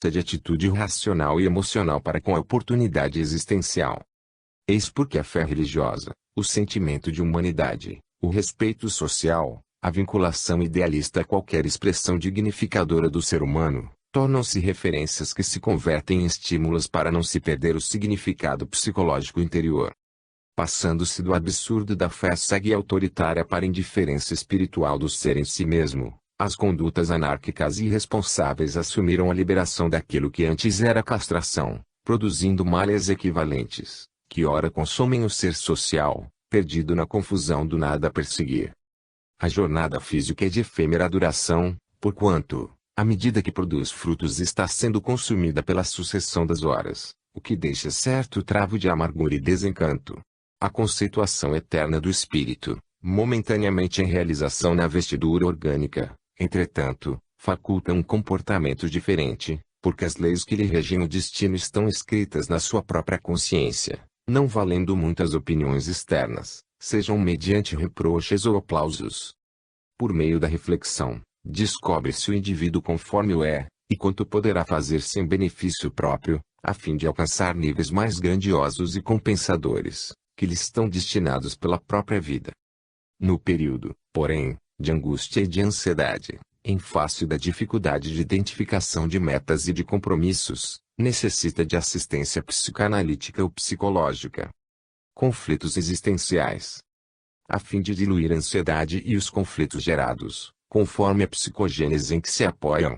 de atitude racional e emocional para com a oportunidade existencial. Eis porque a fé religiosa, o sentimento de humanidade, o respeito social, a vinculação idealista a qualquer expressão dignificadora do ser humano, tornam-se referências que se convertem em estímulos para não se perder o significado psicológico interior. Passando-se do absurdo da fé cega e autoritária para a indiferença espiritual do ser em si mesmo, as condutas anárquicas e irresponsáveis assumiram a liberação daquilo que antes era castração, produzindo males equivalentes, que ora consomem o ser social, perdido na confusão do nada a perseguir. A jornada física é de efêmera duração, porquanto, à medida que produz frutos está sendo consumida pela sucessão das horas, o que deixa certo travo de amargura e desencanto. A conceituação eterna do espírito, momentaneamente em realização na vestidura orgânica, entretanto, faculta um comportamento diferente, porque as leis que lhe regem o destino estão escritas na sua própria consciência, não valendo muitas opiniões externas, sejam mediante reproches ou aplausos. Por meio da reflexão, descobre-se o indivíduo conforme o é, e quanto poderá fazer-se em benefício próprio, a fim de alcançar níveis mais grandiosos e compensadores, que lhe estão destinados pela própria vida. No período, porém, de angústia e de ansiedade, em face da dificuldade de identificação de metas e de compromissos, necessita de assistência psicanalítica ou psicológica. Conflitos existenciais. A fim de diluir a ansiedade e os conflitos gerados, conforme a psicogênese em que se apoiam,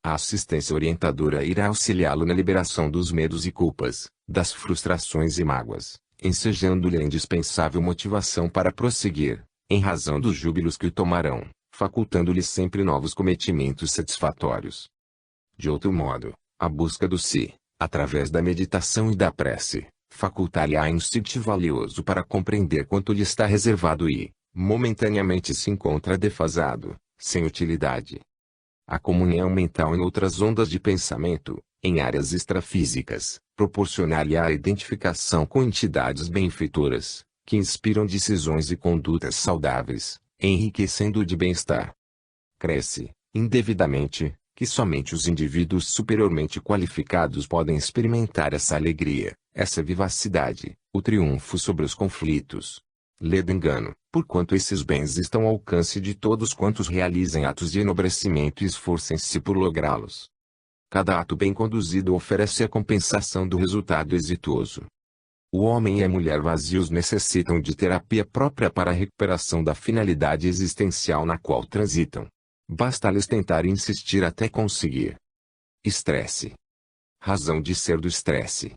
a assistência orientadora irá auxiliá-lo na liberação dos medos e culpas, das frustrações e mágoas, ensejando-lhe a indispensável motivação para prosseguir, em razão dos júbilos que o tomarão, facultando-lhe sempre novos cometimentos satisfatórios. De outro modo, a busca do si, através da meditação e da prece, facultar-lhe-á insight valioso para compreender quanto lhe está reservado e, momentaneamente se encontra defasado, sem utilidade. A comunhão mental em outras ondas de pensamento, em áreas extrafísicas, proporcionar-lhe-á a identificação com entidades benfeitoras, que inspiram decisões e condutas saudáveis, enriquecendo-o de bem-estar. Cresce, indevidamente, que somente os indivíduos superiormente qualificados podem experimentar essa alegria, essa vivacidade, o triunfo sobre os conflitos. Ledo engano, porquanto esses bens estão ao alcance de todos quantos realizem atos de enobrecimento e esforcem-se por lográ-los. Cada ato bem conduzido oferece a compensação do resultado exitoso. O homem e a mulher vazios necessitam de terapia própria para a recuperação da finalidade existencial na qual transitam. Basta-lhes tentar e insistir até conseguir. Estresse. Razão de ser do estresse.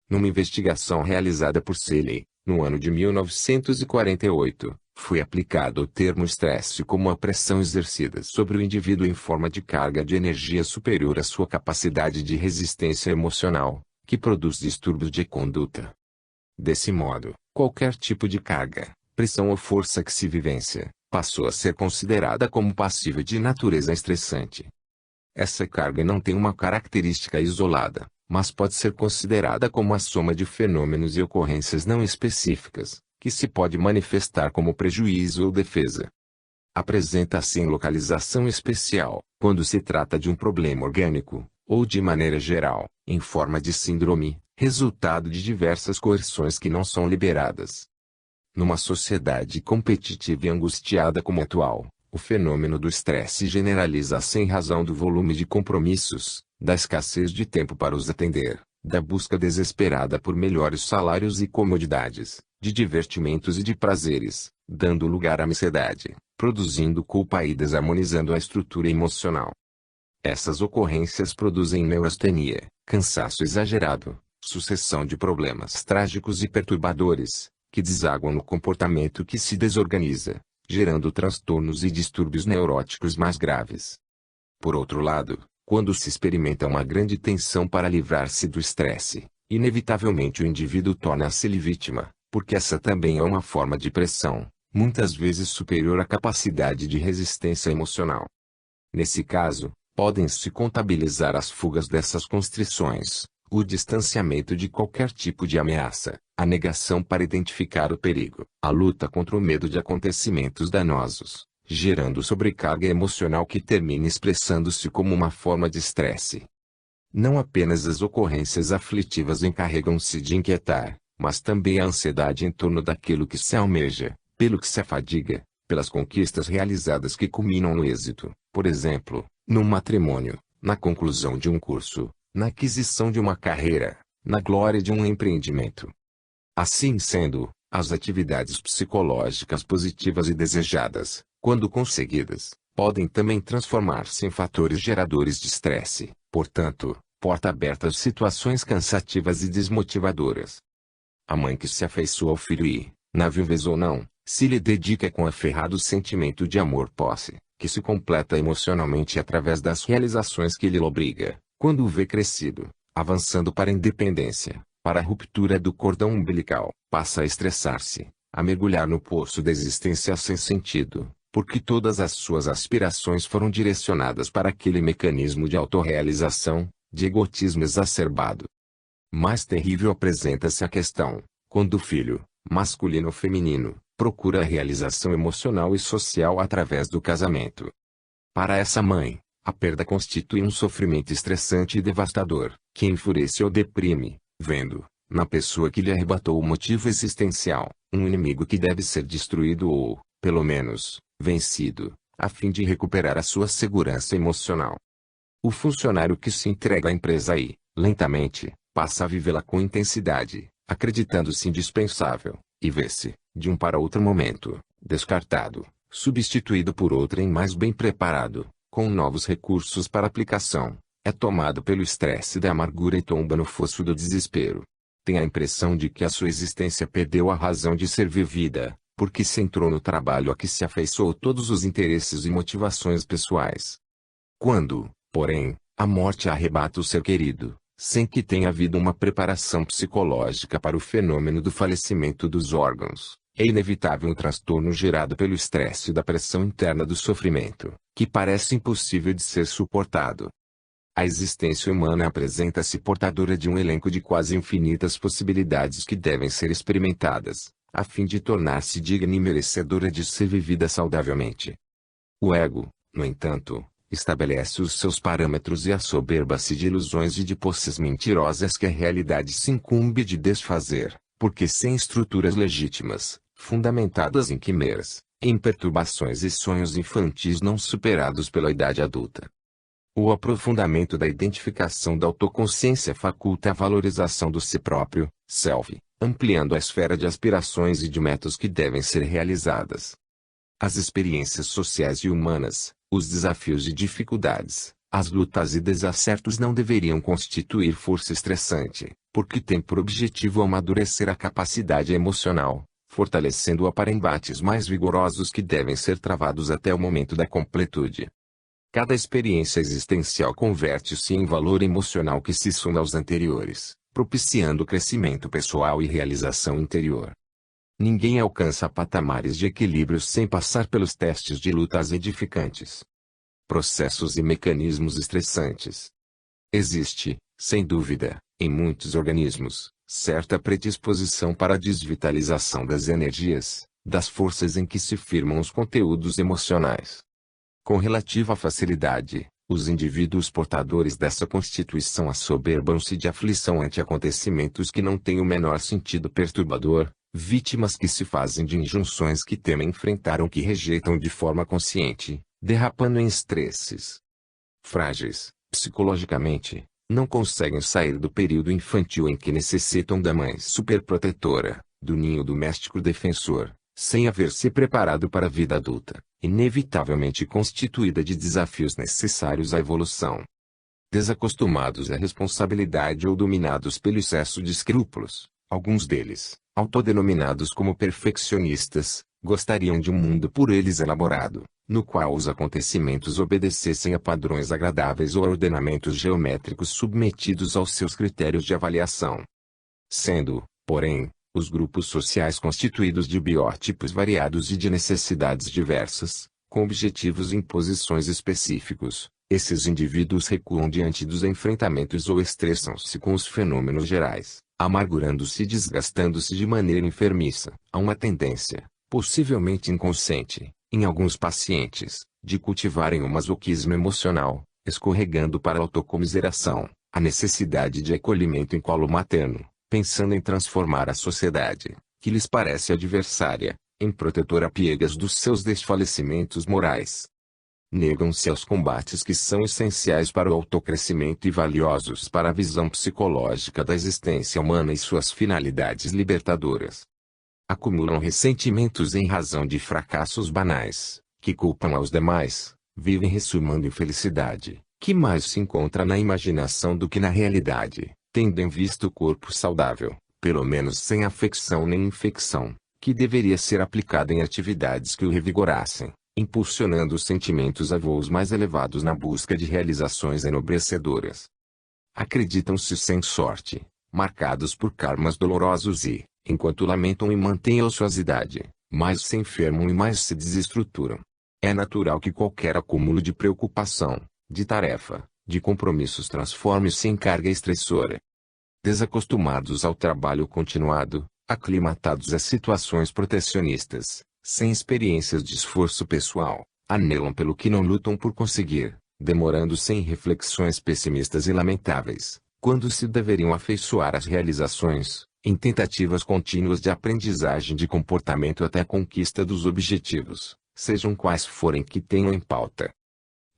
Numa investigação realizada por Seeley, no ano de 1948, foi aplicado o termo estresse como a pressão exercida sobre o indivíduo em forma de carga de energia superior à sua capacidade de resistência emocional, que produz distúrbios de conduta. Desse modo, qualquer tipo de carga, pressão ou força que se vivencia, passou a ser considerada como passível de natureza estressante. Essa carga não tem uma característica isolada, mas pode ser considerada como a soma de fenômenos e ocorrências não específicas, que se pode manifestar como prejuízo ou defesa. Apresenta-se em localização especial, quando se trata de um problema orgânico, ou de maneira geral, em forma de síndrome, resultado de diversas coerções que não são liberadas. Numa sociedade competitiva e angustiada como a atual, o fenômeno do estresse generaliza-se em razão do volume de compromissos, da escassez de tempo para os atender, da busca desesperada por melhores salários e comodidades, de divertimentos e de prazeres, dando lugar à ansiedade, produzindo culpa e desarmonizando a estrutura emocional. Essas ocorrências produzem neurastenia, cansaço exagerado, sucessão de problemas trágicos e perturbadores, que desaguam no comportamento que se desorganiza, gerando transtornos e distúrbios neuróticos mais graves. Por outro lado, quando se experimenta uma grande tensão para livrar-se do estresse, inevitavelmente o indivíduo torna-se vítima, porque essa também é uma forma de pressão, muitas vezes superior à capacidade de resistência emocional. Nesse caso, podem-se contabilizar as fugas dessas constrições, o distanciamento de qualquer tipo de ameaça, a negação para identificar o perigo, a luta contra o medo de acontecimentos danosos, gerando sobrecarga emocional que termina expressando-se como uma forma de estresse. Não apenas as ocorrências aflitivas encarregam-se de inquietar, mas também a ansiedade em torno daquilo que se almeja, pelo que se afadiga, pelas conquistas realizadas que culminam no êxito, por exemplo, no matrimônio, na conclusão de um curso, na aquisição de uma carreira, na glória de um empreendimento. Assim sendo, as atividades psicológicas positivas e desejadas, quando conseguidas, podem também transformar-se em fatores geradores de estresse, portanto, porta aberta às situações cansativas e desmotivadoras. A mãe que se afeiçoa ao filho e, na viuvez ou não, se lhe dedica com aferrado sentimento de amor-posse, que se completa emocionalmente através das realizações que ele obriga, quando o vê crescido, avançando para a independência, para a ruptura do cordão umbilical, passa a estressar-se, a mergulhar no poço da existência sem sentido, porque todas as suas aspirações foram direcionadas para aquele mecanismo de autorrealização, de egotismo exacerbado. Mais terrível apresenta-se a questão, quando o filho, masculino ou feminino, procura a realização emocional e social através do casamento. Para essa mãe, a perda constitui um sofrimento estressante e devastador, que enfurece ou deprime, vendo, na pessoa que lhe arrebatou o motivo existencial, um inimigo que deve ser destruído ou, pelo menos, vencido, a fim de recuperar a sua segurança emocional. O funcionário que se entrega à empresa e, lentamente, passa a vivê-la com intensidade, acreditando-se indispensável, e vê-se, de um para outro momento, descartado, substituído por outrem mais bem preparado, com novos recursos para aplicação, é tomado pelo estresse da amargura e tomba no fosso do desespero. Tem a impressão de que a sua existência perdeu a razão de ser vivida, porque se entrou no trabalho a que se afeiçoou todos os interesses e motivações pessoais. Quando, porém, a morte arrebata o ser querido, sem que tenha havido uma preparação psicológica para o fenômeno do falecimento dos órgãos, é inevitável um transtorno gerado pelo estresse da pressão interna do sofrimento, que parece impossível de ser suportado. A existência humana apresenta-se portadora de um elenco de quase infinitas possibilidades que devem ser experimentadas, a fim de tornar-se digna e merecedora de ser vivida saudavelmente. O ego, no entanto, estabelece os seus parâmetros e assoberba-se de ilusões e de posses mentirosas que a realidade se incumbe de desfazer, porque sem estruturas legítimas, fundamentadas em quimeras, em perturbações e sonhos infantis não superados pela idade adulta. O aprofundamento da identificação da autoconsciência faculta a valorização do si próprio, self, ampliando a esfera de aspirações e de metas que devem ser realizadas. As experiências sociais e humanas, os desafios e dificuldades, as lutas e desacertos não deveriam constituir força estressante, porque têm por objetivo amadurecer a capacidade emocional, fortalecendo-a para embates mais vigorosos que devem ser travados até o momento da completude. Cada experiência existencial converte-se em valor emocional que se soma aos anteriores, propiciando crescimento pessoal e realização interior. Ninguém alcança patamares de equilíbrio sem passar pelos testes de lutas edificantes. Processos e mecanismos estressantes. Existe, sem dúvida, em muitos organismos, certa predisposição para a desvitalização das energias, das forças em que se firmam os conteúdos emocionais. Com relativa facilidade, os indivíduos portadores dessa constituição assoberbam-se de aflição ante acontecimentos que não têm o menor sentido perturbador, vítimas que se fazem de injunções que temem enfrentar ou que rejeitam de forma consciente, derrapando em estresses. Frágeis, psicologicamente, não conseguem sair do período infantil em que necessitam da mãe superprotetora, do ninho doméstico defensor, sem haver se preparado para a vida adulta, inevitavelmente constituída de desafios necessários à evolução. Desacostumados à responsabilidade ou dominados pelo excesso de escrúpulos, alguns deles, autodenominados como perfeccionistas, gostariam de um mundo por eles elaborado, no qual os acontecimentos obedecessem a padrões agradáveis ou a ordenamentos geométricos submetidos aos seus critérios de avaliação. Sendo, porém, os grupos sociais constituídos de biótipos variados e de necessidades diversas, com objetivos e imposições específicos, esses indivíduos recuam diante dos enfrentamentos ou estressam-se com os fenômenos gerais, amargurando-se e desgastando-se de maneira enfermiça. Há uma tendência, possivelmente inconsciente, em alguns pacientes, de cultivarem o masoquismo emocional, escorregando para a autocomiseração, a necessidade de acolhimento em colo materno, pensando em transformar a sociedade, que lhes parece adversária, em protetora piegas dos seus desfalecimentos morais. Negam-se aos combates que são essenciais para o autocrescimento e valiosos para a visão psicológica da existência humana e suas finalidades libertadoras. Acumulam ressentimentos em razão de fracassos banais, que culpam aos demais, vivem ressumando infelicidade, que mais se encontra na imaginação do que na realidade, tendo em vista o corpo saudável, pelo menos sem afecção nem infecção, que deveria ser aplicado em atividades que o revigorassem, impulsionando os sentimentos a voos mais elevados na busca de realizações enobrecedoras. Acreditam-se sem sorte, marcados por karmas dolorosos e, enquanto lamentam e mantêm a ociosidade, mais se enfermam e mais se desestruturam. É natural que qualquer acúmulo de preocupação, de tarefa, de compromissos transforme-se em carga estressora. Desacostumados ao trabalho continuado, aclimatados a situações protecionistas, sem experiências de esforço pessoal, anelam pelo que não lutam por conseguir, demorando-se em reflexões pessimistas e lamentáveis, quando se deveriam afeiçoar às realizações, em tentativas contínuas de aprendizagem de comportamento até a conquista dos objetivos, sejam quais forem que tenham em pauta.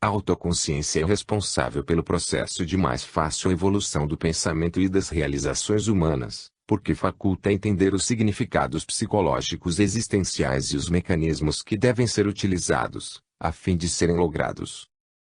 A autoconsciência é responsável pelo processo de mais fácil evolução do pensamento e das realizações humanas, porque faculta entender os significados psicológicos existenciais e os mecanismos que devem ser utilizados, a fim de serem logrados.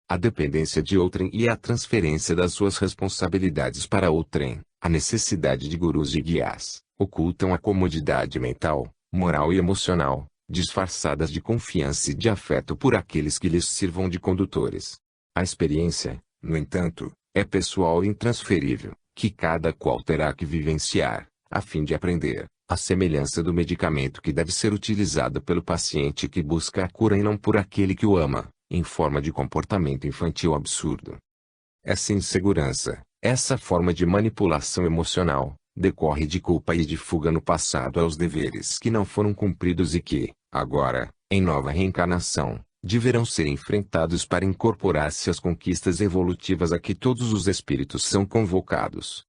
A dependência de outrem e a transferência das suas responsabilidades para outrem, a necessidade de gurus e guias, ocultam a comodidade mental, moral e emocional, disfarçadas de confiança e de afeto por aqueles que lhes sirvam de condutores. A experiência, no entanto, é pessoal e intransferível, que cada qual terá que vivenciar, a fim de aprender, à semelhança do medicamento que deve ser utilizado pelo paciente que busca a cura e não por aquele que o ama, em forma de comportamento infantil absurdo. Essa insegurança, essa forma de manipulação emocional, decorre de culpa e de fuga no passado aos deveres que não foram cumpridos e que, agora, em nova reencarnação, deverão ser enfrentados para incorporar-se às conquistas evolutivas a que todos os espíritos são convocados.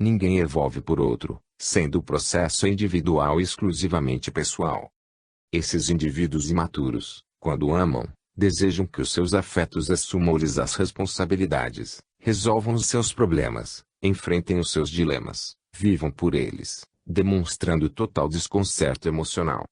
Ninguém evolve por outro, sendo o processo individual e exclusivamente pessoal. Esses indivíduos imaturos, quando amam, desejam que os seus afetos assumam-lhes as responsabilidades, resolvam os seus problemas, enfrentem os seus dilemas, vivam por eles, demonstrando total desconcerto emocional.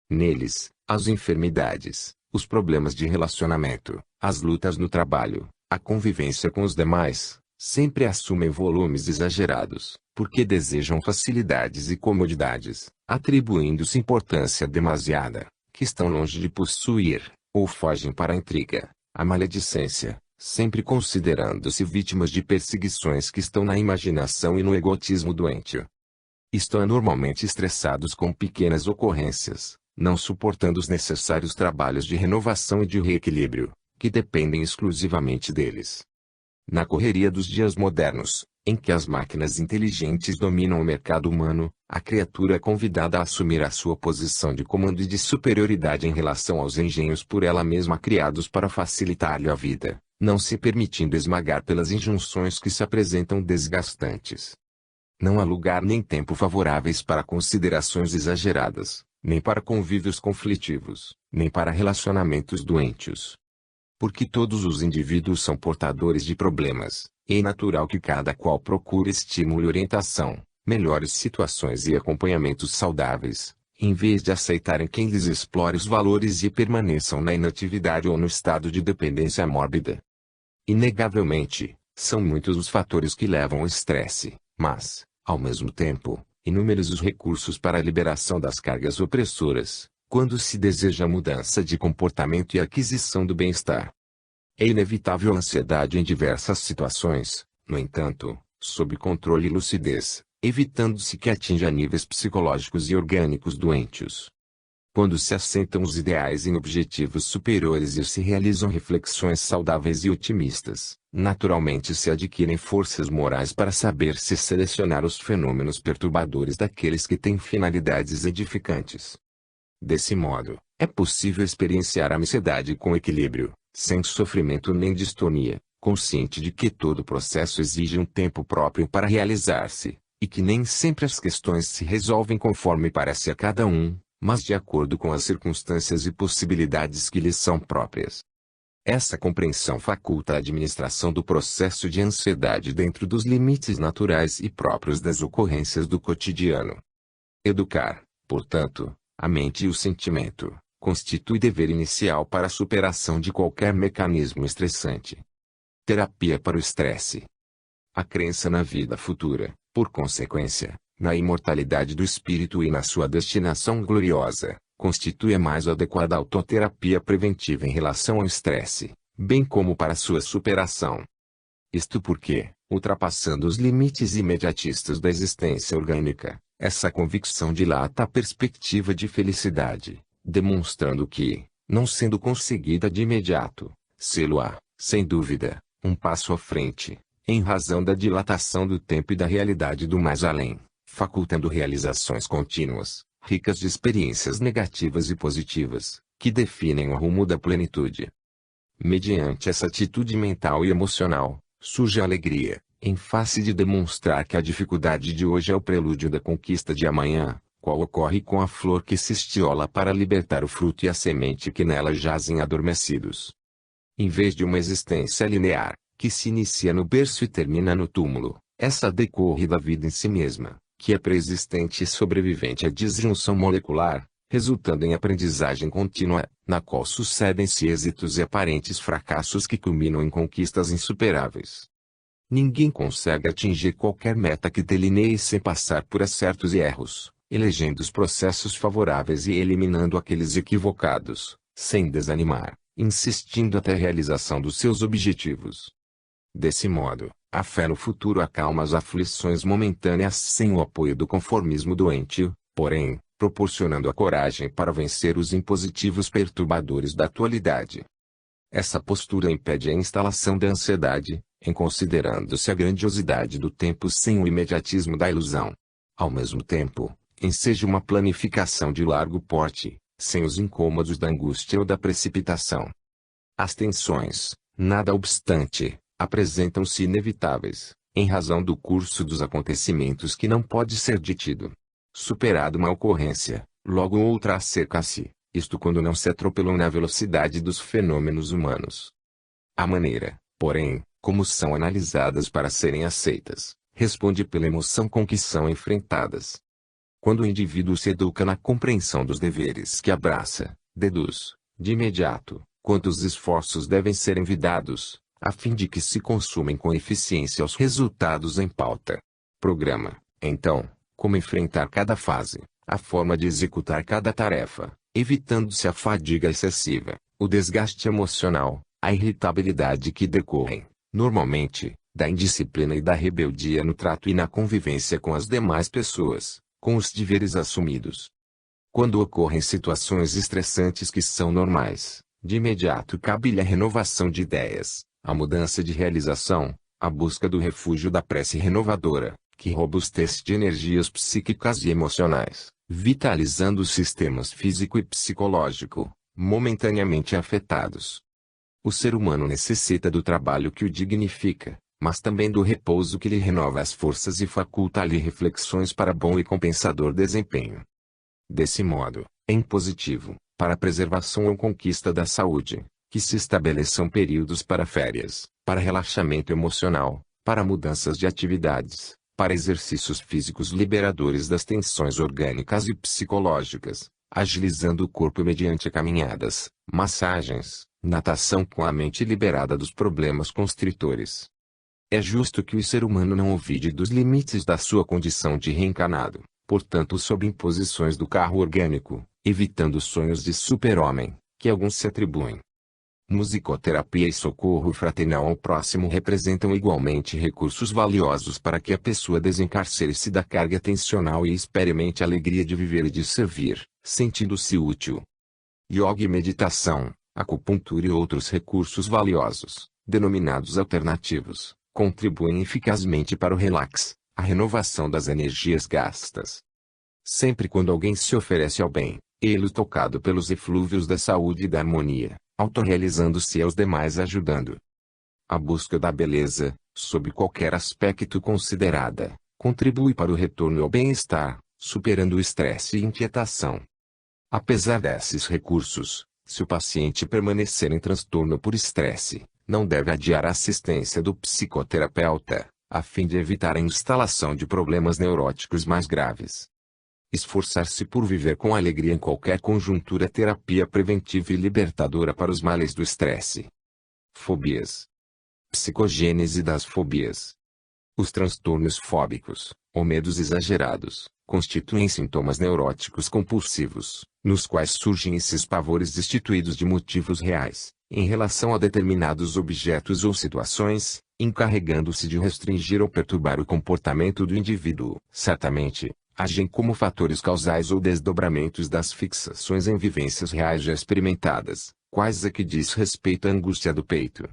Neles, as enfermidades, os problemas de relacionamento, as lutas no trabalho, a convivência com os demais, sempre assumem volumes exagerados, porque desejam facilidades e comodidades, atribuindo-se importância demasiada, que estão longe de possuir, ou fogem para a intriga, a maledicência, sempre considerando-se vítimas de perseguições que estão na imaginação e no egotismo doentio. Estão anormalmente estressados com pequenas ocorrências, não suportando os necessários trabalhos de renovação e de reequilíbrio, que dependem exclusivamente deles. Na correria dos dias modernos, em que as máquinas inteligentes dominam o mercado humano, a criatura é convidada a assumir a sua posição de comando e de superioridade em relação aos engenhos por ela mesma criados para facilitar-lhe a vida, não se permitindo esmagar pelas injunções que se apresentam desgastantes. Não há lugar nem tempo favoráveis para considerações exageradas, nem para convívios conflitivos, nem para relacionamentos doentios. Porque todos os indivíduos são portadores de problemas, é natural que cada qual procure estímulo e orientação, melhores situações e acompanhamentos saudáveis, em vez de aceitarem quem lhes explore os valores e permaneçam na inatividade ou no estado de dependência mórbida. Inegavelmente, são muitos os fatores que levam ao estresse, mas, ao mesmo tempo, inúmeros os recursos para a liberação das cargas opressoras, quando se deseja a mudança de comportamento e a aquisição do bem-estar. É inevitável a ansiedade em diversas situações, no entanto, sob controle e lucidez, evitando-se que atinja níveis psicológicos e orgânicos doentios. Quando se assentam os ideais em objetivos superiores e se realizam reflexões saudáveis e otimistas, naturalmente se adquirem forças morais para saber se selecionar os fenômenos perturbadores daqueles que têm finalidades edificantes. Desse modo, é possível experienciar a ansiedade com equilíbrio, sem sofrimento nem distonia, consciente de que todo processo exige um tempo próprio para realizar-se, e que nem sempre as questões se resolvem conforme parece a cada um, mas de acordo com as circunstâncias e possibilidades que lhes são próprias. Essa compreensão faculta a administração do processo de ansiedade dentro dos limites naturais e próprios das ocorrências do cotidiano. Educar, portanto, a mente e o sentimento, constitui dever inicial para a superação de qualquer mecanismo estressante. Terapia para o estresse. A crença na vida futura, por consequência, na imortalidade do espírito e na sua destinação gloriosa, constitui a mais adequada autoterapia preventiva em relação ao estresse, bem como para sua superação. Isto porque, ultrapassando os limites imediatistas da existência orgânica, essa convicção dilata a perspectiva de felicidade, demonstrando que, não sendo conseguida de imediato, sê-lo-á, sem dúvida, um passo à frente, em razão da dilatação do tempo e da realidade do mais além, facultando realizações contínuas, ricas de experiências negativas e positivas, que definem o rumo da plenitude. Mediante essa atitude mental e emocional, surge a alegria, em face de demonstrar que a dificuldade de hoje é o prelúdio da conquista de amanhã, qual ocorre com a flor que se estiola para libertar o fruto e a semente que nela jazem adormecidos. Em vez de uma existência linear, que se inicia no berço e termina no túmulo, essa decorre da vida em si mesma, que é preexistente e sobrevivente à disjunção molecular, resultando em aprendizagem contínua, na qual sucedem-se êxitos e aparentes fracassos que culminam em conquistas insuperáveis. Ninguém consegue atingir qualquer meta que delineie sem passar por acertos e erros, elegendo os processos favoráveis e eliminando aqueles equivocados, sem desanimar, insistindo até a realização dos seus objetivos. Desse modo, a fé no futuro acalma as aflições momentâneas sem o apoio do conformismo doentio, porém, proporcionando a coragem para vencer os impositivos perturbadores da atualidade. Essa postura impede a instalação da ansiedade, em considerando-se a grandiosidade do tempo sem o imediatismo da ilusão. Ao mesmo tempo, enseja uma planificação de largo porte, sem os incômodos da angústia ou da precipitação. As tensões, nada obstante, apresentam-se inevitáveis, em razão do curso dos acontecimentos que não pode ser detido. Superada uma ocorrência, logo outra acerca-se, isto quando não se atropelam na velocidade dos fenômenos humanos. A maneira, porém, como são analisadas para serem aceitas, responde pela emoção com que são enfrentadas. Quando o indivíduo se educa na compreensão dos deveres que abraça, deduz, de imediato, quantos esforços devem ser envidados, a fim de que se consumem com eficiência os resultados em pauta. Programa, então, como enfrentar cada fase, a forma de executar cada tarefa, evitando-se a fadiga excessiva, o desgaste emocional, a irritabilidade que decorrem, normalmente, da indisciplina e da rebeldia no trato e na convivência com as demais pessoas, com os deveres assumidos. Quando ocorrem situações estressantes que são normais, de imediato cabe-lhe a renovação de ideias, a mudança de realização, a busca do refúgio da prece renovadora, que robustece de energias psíquicas e emocionais, vitalizando os sistemas físico e psicológico, momentaneamente afetados. O ser humano necessita do trabalho que o dignifica, mas também do repouso que lhe renova as forças e faculta-lhe reflexões para bom e compensador desempenho. Desse modo, em positivo, para a preservação ou conquista da saúde, que se estabeleçam períodos para férias, para relaxamento emocional, para mudanças de atividades, para exercícios físicos liberadores das tensões orgânicas e psicológicas, agilizando o corpo mediante caminhadas, massagens, natação com a mente liberada dos problemas constritores. É justo que o ser humano não ouvide dos limites da sua condição de reencarnado, portanto sob imposições do carro orgânico, evitando sonhos de super-homem, que alguns se atribuem. Musicoterapia e socorro fraternal ao próximo representam igualmente recursos valiosos para que a pessoa desencarcere-se da carga tensional e experimente a alegria de viver e de servir, sentindo-se útil. Yoga e meditação, acupuntura e outros recursos valiosos, denominados alternativos, contribuem eficazmente para o relax, a renovação das energias gastas. Sempre quando alguém se oferece ao bem, ele tocado pelos eflúvios da saúde e da harmonia, autorrealizando-se aos demais ajudando. A busca da beleza, sob qualquer aspecto considerada, contribui para o retorno ao bem-estar, superando o estresse e inquietação. Apesar desses recursos, se o paciente permanecer em transtorno por estresse, não deve adiar a assistência do psicoterapeuta, a fim de evitar a instalação de problemas neuróticos mais graves. Esforçar-se por viver com alegria em qualquer conjuntura é terapia preventiva e libertadora para os males do estresse. Fobias. Psicogênese das fobias. Os transtornos fóbicos, ou medos exagerados, constituem sintomas neuróticos compulsivos, nos quais surgem esses pavores destituídos de motivos reais, em relação a determinados objetos ou situações, encarregando-se de restringir ou perturbar o comportamento do indivíduo. Certamente, agem como fatores causais ou desdobramentos das fixações em vivências reais já experimentadas, quais a que diz respeito à angústia do peito.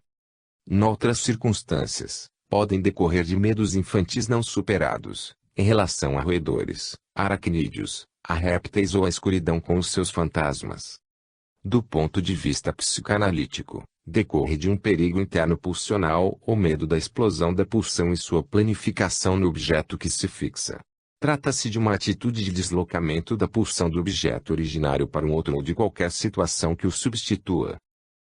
Noutras circunstâncias, podem decorrer de medos infantis não superados, em relação a roedores, aracnídeos, a répteis ou a escuridão com os seus fantasmas. Do ponto de vista psicanalítico, decorre de um perigo interno pulsional ou medo da explosão da pulsão e sua planificação no objeto que se fixa. Trata-se de uma atitude de deslocamento da pulsão do objeto originário para um outro ou de qualquer situação que o substitua.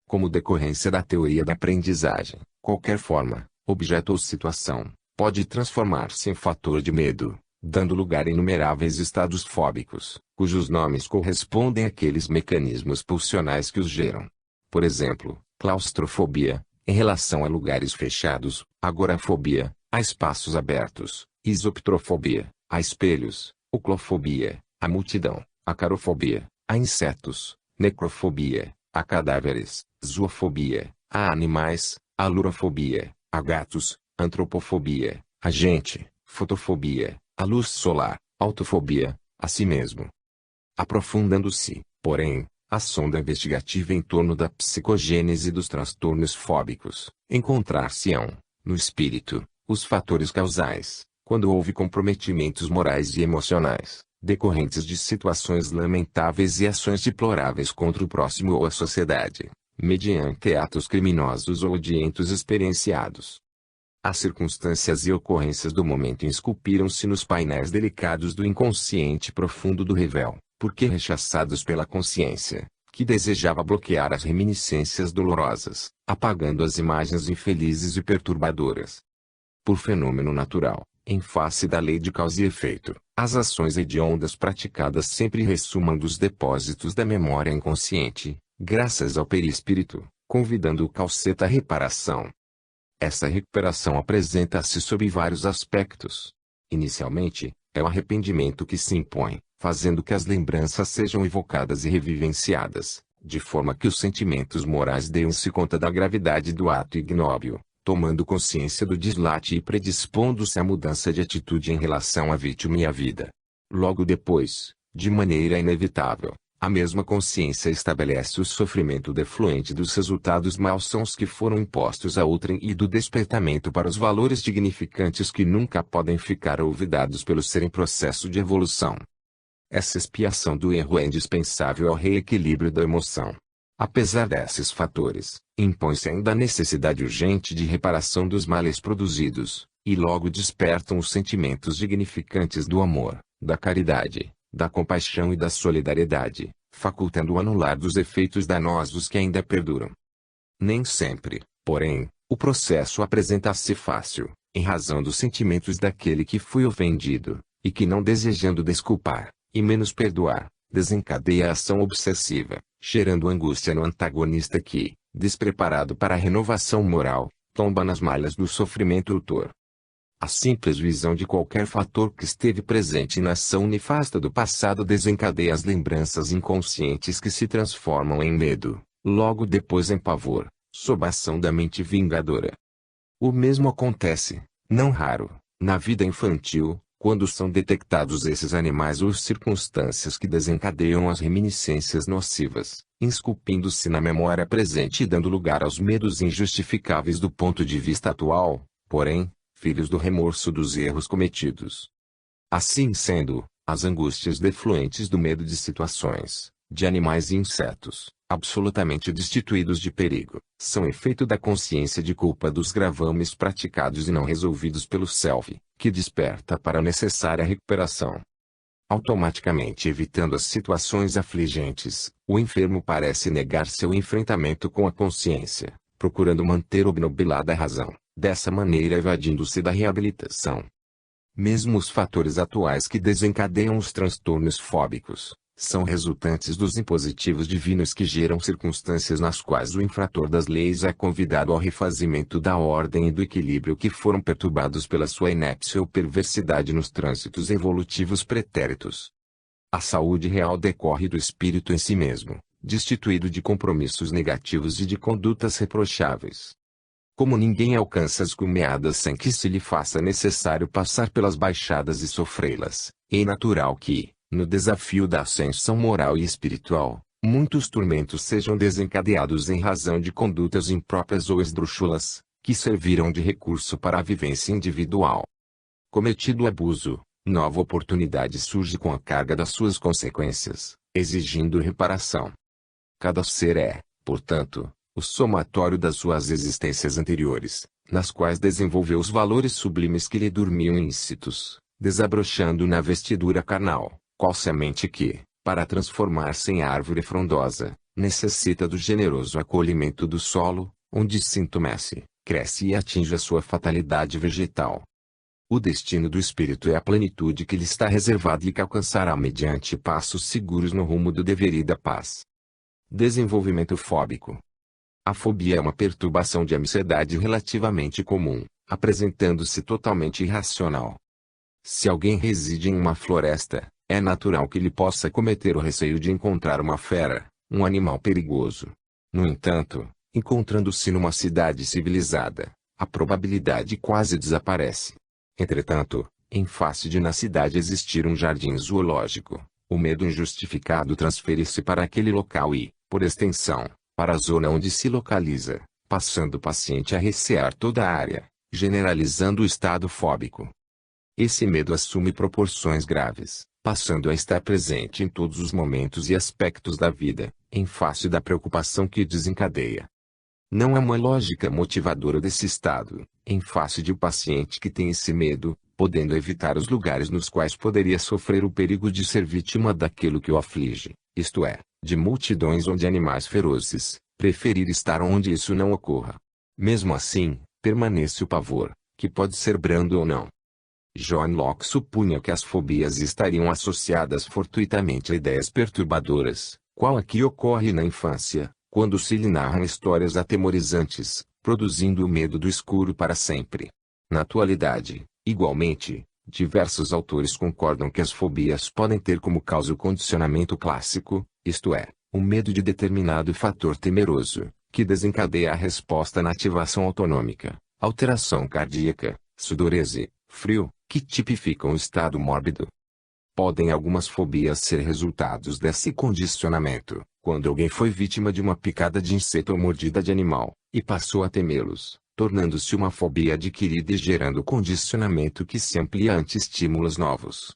Como decorrência da teoria da aprendizagem, qualquer forma, objeto ou situação, pode transformar-se em fator de medo, dando lugar a inumeráveis estados fóbicos, cujos nomes correspondem àqueles mecanismos pulsionais que os geram. Por exemplo, claustrofobia, em relação a lugares fechados, agorafobia, a espaços abertos, isoptrofobia, a espelhos, oclofobia, a multidão, acarofobia, a insetos, necrofobia, a cadáveres, zoofobia, a animais, alurofobia, a gatos, antropofobia, a gente, fotofobia, a luz solar, autofobia, a si mesmo. Aprofundando-se, porém, a sonda investigativa em torno da psicogênese dos transtornos fóbicos, encontrar-se-ão, no espírito, os fatores causais, quando houve comprometimentos morais e emocionais, decorrentes de situações lamentáveis e ações deploráveis contra o próximo ou a sociedade, mediante atos criminosos ou odientos experienciados. As circunstâncias e ocorrências do momento esculpiram-se nos painéis delicados do inconsciente profundo do revel, porque rechaçados pela consciência, que desejava bloquear as reminiscências dolorosas, apagando as imagens infelizes e perturbadoras. Por fenômeno natural, em face da lei de causa e efeito, as ações hediondas praticadas sempre ressumam dos depósitos da memória inconsciente, graças ao perispírito, convidando o calceta à reparação. Essa recuperação apresenta-se sob vários aspectos. Inicialmente, é o arrependimento que se impõe, fazendo que as lembranças sejam evocadas e revivenciadas, de forma que os sentimentos morais deem-se conta da gravidade do ato ignóbil, tomando consciência do deslate e predispondo-se à mudança de atitude em relação à vítima e à vida. Logo depois, de maneira inevitável, a mesma consciência estabelece o sofrimento defluente dos resultados maus que foram impostos a outrem e do despertamento para os valores dignificantes que nunca podem ficar olvidados pelo ser em processo de evolução. Essa expiação do erro é indispensável ao reequilíbrio da emoção. Apesar desses fatores, impõe-se ainda a necessidade urgente de reparação dos males produzidos, e logo despertam os sentimentos dignificantes do amor, da caridade, da compaixão e da solidariedade, facultando o anular dos efeitos danosos que ainda perduram. Nem sempre, porém, o processo apresenta-se fácil, em razão dos sentimentos daquele que foi ofendido, e que não desejando desculpar, e menos perdoar, desencadeia a ação obsessiva, gerando angústia no antagonista que, despreparado para a renovação moral, tomba nas malhas do sofrimento autor. A simples visão de qualquer fator que esteve presente na ação nefasta do passado desencadeia as lembranças inconscientes que se transformam em medo, logo depois em pavor, sob a ação da mente vingadora. O mesmo acontece, não raro, na vida infantil, quando são detectados esses animais ou circunstâncias que desencadeiam as reminiscências nocivas, esculpindo-se na memória presente e dando lugar aos medos injustificáveis do ponto de vista atual, porém, filhos do remorso dos erros cometidos. Assim sendo, as angústias defluentes do medo de situações, de animais e insetos, absolutamente destituídos de perigo, são efeito da consciência de culpa dos gravames praticados e não resolvidos pelo self, que desperta para a necessária recuperação. Automaticamente evitando as situações afligentes, o enfermo parece negar seu enfrentamento com a consciência, procurando manter obnubilada a razão, dessa maneira evadindo-se da reabilitação. Mesmo os fatores atuais que desencadeiam os transtornos fóbicos, são resultantes dos impositivos divinos que geram circunstâncias nas quais o infrator das leis é convidado ao refazimento da ordem e do equilíbrio que foram perturbados pela sua inépcia ou perversidade nos trânsitos evolutivos pretéritos. A saúde real decorre do espírito em si mesmo, destituído de compromissos negativos e de condutas reprocháveis. Como ninguém alcança as cumeadas sem que se lhe faça necessário passar pelas baixadas e sofrê-las, é natural que, no desafio da ascensão moral e espiritual, muitos tormentos sejam desencadeados em razão de condutas impróprias ou esdrúxulas, que serviram de recurso para a vivência individual. Cometido o abuso, nova oportunidade surge com a carga das suas consequências, exigindo reparação. Cada ser é, portanto, o somatório das suas existências anteriores, nas quais desenvolveu os valores sublimes que lhe dormiam íncitos, desabrochando na vestidura carnal, qual semente que, para transformar-se em árvore frondosa, necessita do generoso acolhimento do solo, onde se entumece, cresce e atinge a sua fatalidade vegetal. O destino do espírito é a plenitude que lhe está reservada e que alcançará mediante passos seguros no rumo do dever e da paz. Desenvolvimento fóbico. A fobia é uma perturbação de ansiedade relativamente comum, apresentando-se totalmente irracional. Se alguém reside em uma floresta, é natural que lhe possa cometer o receio de encontrar uma fera, um animal perigoso. No entanto, encontrando-se numa cidade civilizada, a probabilidade quase desaparece. Entretanto, em face de na cidade existir um jardim zoológico, o medo injustificado transfere-se para aquele local e, por extensão, para a zona onde se localiza, passando o paciente a recear toda a área, generalizando o estado fóbico. Esse medo assume proporções graves, passando a estar presente em todos os momentos e aspectos da vida, em face da preocupação que desencadeia. Não é uma lógica motivadora desse estado, em face de o paciente que tem esse medo, podendo evitar os lugares nos quais poderia sofrer o perigo de ser vítima daquilo que o aflige, isto é, de multidões ou de animais ferozes, preferir estar onde isso não ocorra. Mesmo assim, permanece o pavor, que pode ser brando ou não. John Locke supunha que as fobias estariam associadas fortuitamente a ideias perturbadoras, qual a que ocorre na infância, quando se lhe narram histórias atemorizantes, produzindo o medo do escuro para sempre. Na atualidade, igualmente, diversos autores concordam que as fobias podem ter como causa o condicionamento clássico, isto é, o medo de determinado fator temeroso, que desencadeia a resposta na ativação autonômica, alteração cardíaca, sudorese, frio, que tipificam o estado mórbido. Podem algumas fobias ser resultados desse condicionamento, quando alguém foi vítima de uma picada de inseto ou mordida de animal, e passou a temê-los, tornando-se uma fobia adquirida e gerando condicionamento que se amplia ante estímulos novos.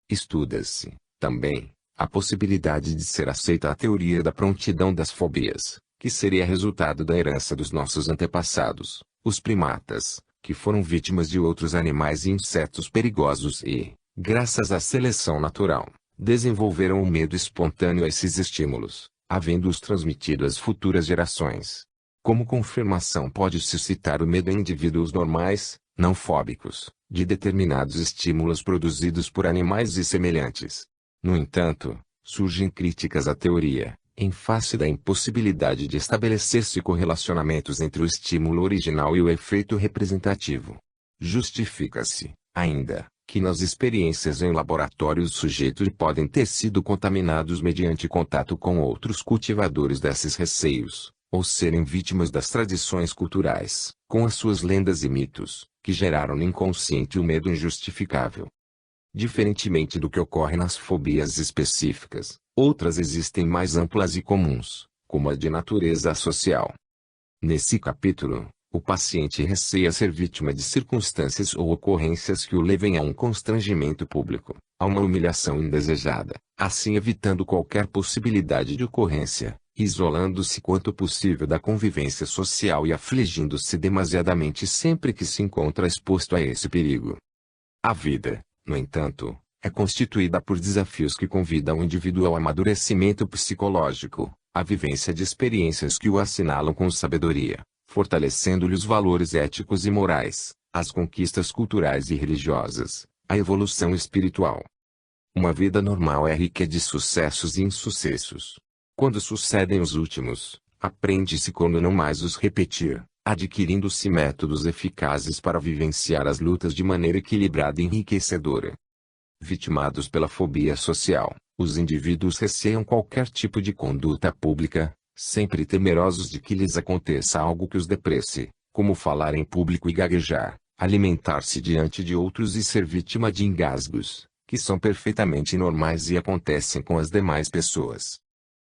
Estuda-se, também, a possibilidade de ser aceita a teoria da prontidão das fobias, que seria resultado da herança dos nossos antepassados, os primatas, que foram vítimas de outros animais e insetos perigosos e, graças à seleção natural, desenvolveram o medo espontâneo a esses estímulos, havendo-os transmitido às futuras gerações. Como confirmação pode-se citar o medo em indivíduos normais, não fóbicos, de determinados estímulos produzidos por animais e semelhantes. No entanto, surgem críticas à teoria, em face da impossibilidade de estabelecer-se correlacionamentos entre o estímulo original e o efeito representativo. Justifica-se, ainda, que nas experiências em laboratório os sujeitos podem ter sido contaminados mediante contato com outros cultivadores desses receios, ou serem vítimas das tradições culturais, com as suas lendas e mitos, que geraram no inconsciente o medo injustificável. Diferentemente do que ocorre nas fobias específicas, outras existem mais amplas e comuns, como a de natureza social. Nesse capítulo, o paciente receia ser vítima de circunstâncias ou ocorrências que o levem a um constrangimento público, a uma humilhação indesejada, assim evitando qualquer possibilidade de ocorrência, isolando-se quanto possível da convivência social e afligindo-se demasiadamente sempre que se encontra exposto a esse perigo. A vida, no entanto, é constituída por desafios que convidam o indivíduo ao amadurecimento psicológico, à vivência de experiências que o assinalam com sabedoria, fortalecendo-lhe os valores éticos e morais, as conquistas culturais e religiosas, a evolução espiritual. Uma vida normal é rica de sucessos e insucessos. Quando sucedem os últimos, aprende-se como não mais os repetir, adquirindo-se métodos eficazes para vivenciar as lutas de maneira equilibrada e enriquecedora. Vitimados pela fobia social, os indivíduos receiam qualquer tipo de conduta pública, sempre temerosos de que lhes aconteça algo que os depresse, como falar em público e gaguejar, alimentar-se diante de outros e ser vítima de engasgos, que são perfeitamente normais e acontecem com as demais pessoas.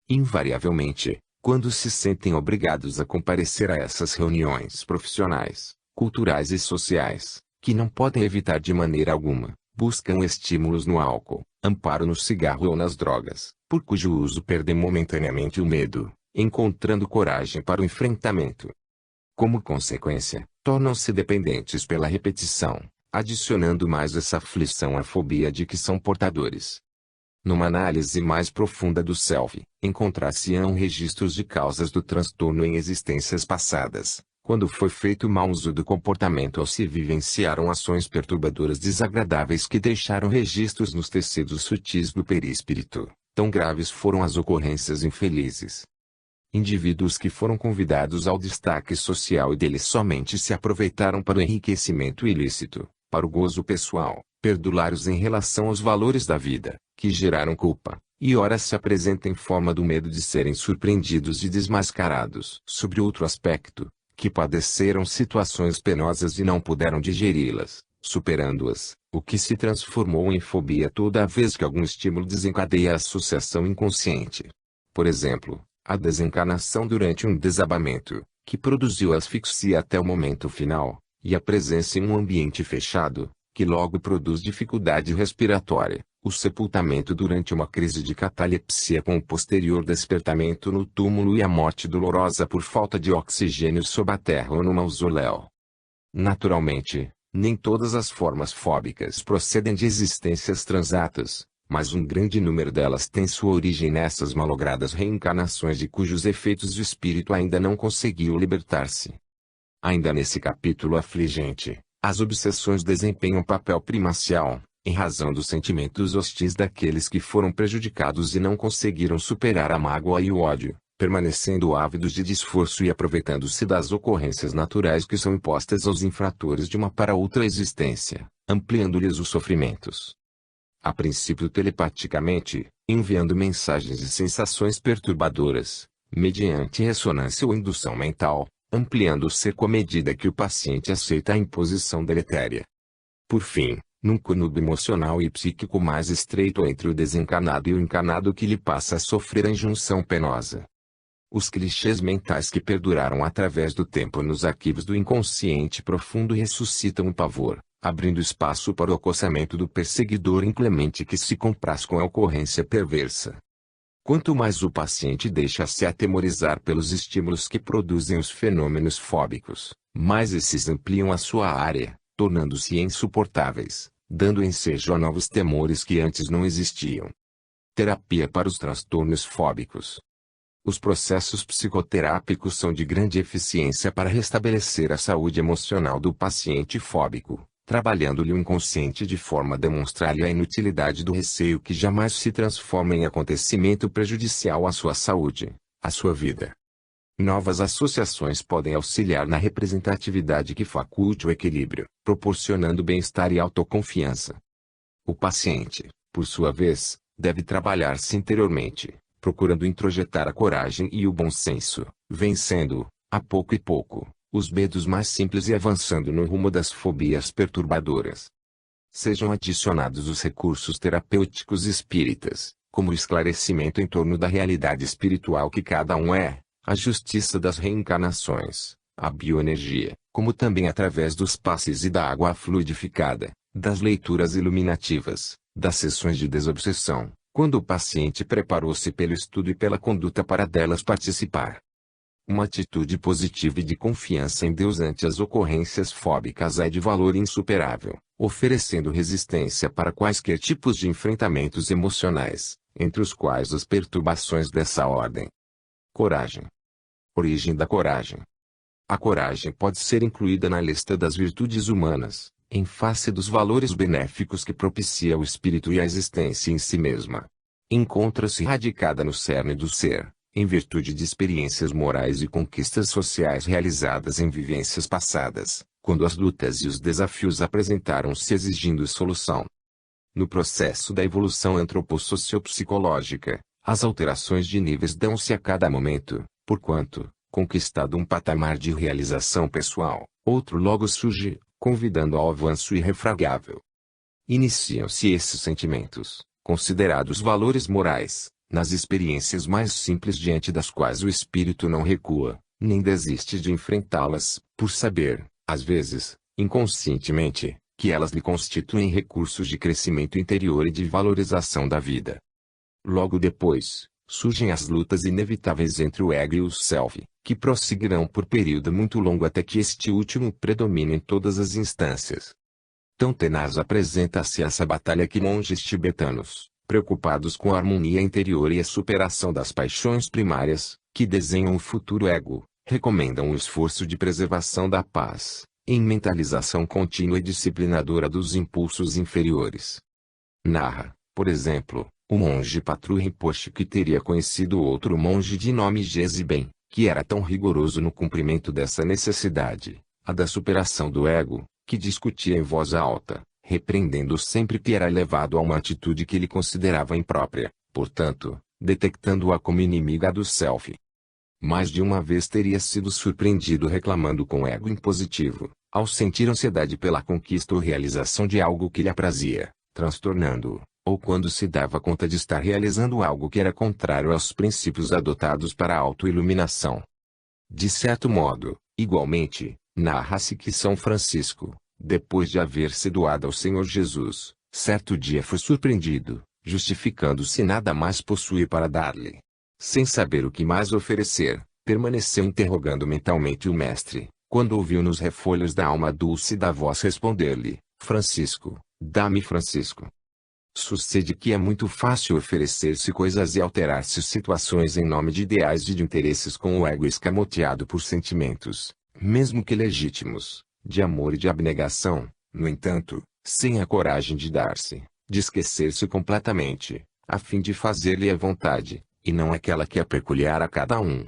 Invariavelmente, quando se sentem obrigados a comparecer a essas reuniões profissionais, culturais e sociais, que não podem evitar de maneira alguma, buscam estímulos no álcool, amparo no cigarro ou nas drogas, por cujo uso perdem momentaneamente o medo, encontrando coragem para o enfrentamento. Como consequência, tornam-se dependentes pela repetição, adicionando mais essa aflição à fobia de que são portadores. Numa análise mais profunda do self, encontrar-se-ão registros de causas do transtorno em existências passadas, quando foi feito mau uso do comportamento ou se vivenciaram ações perturbadoras desagradáveis que deixaram registros nos tecidos sutis do perispírito. Tão graves foram as ocorrências infelizes. Indivíduos que foram convidados ao destaque social e deles somente se aproveitaram para o enriquecimento ilícito, para o gozo pessoal, perdulários em relação aos valores da vida, que geraram culpa, e ora se apresentam em forma do medo de serem surpreendidos e desmascarados. Sobre outro aspecto, que padeceram situações penosas e não puderam digeri-las, superando-as, o que se transformou em fobia toda vez que algum estímulo desencadeia a associação inconsciente. Por exemplo, a desencarnação durante um desabamento, que produziu asfixia até o momento final, e a presença em um ambiente fechado, que logo produz dificuldade respiratória, o sepultamento durante uma crise de catalepsia com o posterior despertamento no túmulo e a morte dolorosa por falta de oxigênio sob a terra ou no mausoléu. Naturalmente, nem todas as formas fóbicas procedem de existências transatas, mas um grande número delas tem sua origem nessas malogradas reencarnações de cujos efeitos o espírito ainda não conseguiu libertar-se. Ainda nesse capítulo afligente, as obsessões desempenham papel primacial, em razão dos sentimentos hostis daqueles que foram prejudicados e não conseguiram superar a mágoa e o ódio, permanecendo ávidos de esforço e aproveitando-se das ocorrências naturais que são impostas aos infratores de uma para outra existência, ampliando-lhes os sofrimentos. A princípio telepaticamente, enviando mensagens e sensações perturbadoras, mediante ressonância ou indução mental, ampliando o cerco à medida que o paciente aceita a imposição deletéria. Por fim, num conúbio emocional e psíquico mais estreito entre o desencarnado e o encarnado que lhe passa a sofrer a injunção penosa. Os clichês mentais que perduraram através do tempo nos arquivos do inconsciente profundo ressuscitam o pavor, abrindo espaço para o acossamento do perseguidor inclemente que se compraz com a ocorrência perversa. Quanto mais o paciente deixa-se atemorizar pelos estímulos que produzem os fenômenos fóbicos, mais esses ampliam a sua área, tornando-se insuportáveis, dando ensejo a novos temores que antes não existiam. Terapia para os transtornos fóbicos. Os processos psicoterápicos são de grande eficiência para restabelecer a saúde emocional do paciente fóbico, trabalhando-lhe o inconsciente de forma a demonstrar-lhe a inutilidade do receio que jamais se transforma em acontecimento prejudicial à sua saúde, à sua vida. Novas associações podem auxiliar na representatividade que faculte o equilíbrio, proporcionando bem-estar e autoconfiança. O paciente, por sua vez, deve trabalhar-se interiormente, procurando introjetar a coragem e o bom senso, vencendo, a pouco e pouco, os medos mais simples e avançando no rumo das fobias perturbadoras. Sejam adicionados os recursos terapêuticos espíritas, como o esclarecimento em torno da realidade espiritual que cada um é, a justiça das reencarnações, a bioenergia, como também através dos passes e da água fluidificada, das leituras iluminativas, das sessões de desobsessão, quando o paciente preparou-se pelo estudo e pela conduta para delas participar. Uma atitude positiva e de confiança em Deus ante as ocorrências fóbicas é de valor insuperável, oferecendo resistência para quaisquer tipos de enfrentamentos emocionais, entre os quais as perturbações dessa ordem. Coragem. Origem da coragem. A coragem pode ser incluída na lista das virtudes humanas, em face dos valores benéficos que propicia o espírito e a existência em si mesma. Encontra-se radicada no cerne do ser, em virtude de experiências morais e conquistas sociais realizadas em vivências passadas, quando as lutas e os desafios apresentaram-se exigindo solução. No processo da evolução antropossociopsicológica, as alterações de níveis dão-se a cada momento, porquanto, conquistado um patamar de realização pessoal, outro logo surge, convidando ao avanço irrefragável. Iniciam-se esses sentimentos, considerados valores morais, nas experiências mais simples diante das quais o espírito não recua, nem desiste de enfrentá-las, por saber, às vezes, inconscientemente, que elas lhe constituem recursos de crescimento interior e de valorização da vida. Logo depois, surgem as lutas inevitáveis entre o ego e o self, que prosseguirão por período muito longo até que este último predomine em todas as instâncias. Tão tenaz apresenta-se essa batalha que monges tibetanos, preocupados com a harmonia interior e a superação das paixões primárias, que desenham o futuro ego, recomendam o esforço de preservação da paz, em mentalização contínua e disciplinadora dos impulsos inferiores. Narra, por exemplo, o monge Patru Rinpoche que teria conhecido outro monge de nome Gesiben, que era tão rigoroso no cumprimento dessa necessidade, a da superação do ego, que discutia em voz alta, repreendendo sempre que era levado a uma atitude que ele considerava imprópria, portanto, detectando-a como inimiga do self. Mais de uma vez teria sido surpreendido reclamando com ego impositivo, ao sentir ansiedade pela conquista ou realização de algo que lhe aprazia, transtornando-o, ou quando se dava conta de estar realizando algo que era contrário aos princípios adotados para a autoiluminação. De certo modo, igualmente, narra-se que São Francisco, depois de haver se doado ao Senhor Jesus, certo dia foi surpreendido, justificando-se nada mais possuir para dar-lhe. Sem saber o que mais oferecer, permaneceu interrogando mentalmente o mestre, quando ouviu nos refolhos da alma dulce da voz responder-lhe: Francisco, dá-me Francisco. Sucede que é muito fácil oferecer-se coisas e alterar-se situações em nome de ideais e de interesses com o ego escamoteado por sentimentos, mesmo que legítimos, de amor e de abnegação, no entanto, sem a coragem de dar-se, de esquecer-se completamente, a fim de fazer-lhe a vontade, e não aquela que é peculiar a cada um.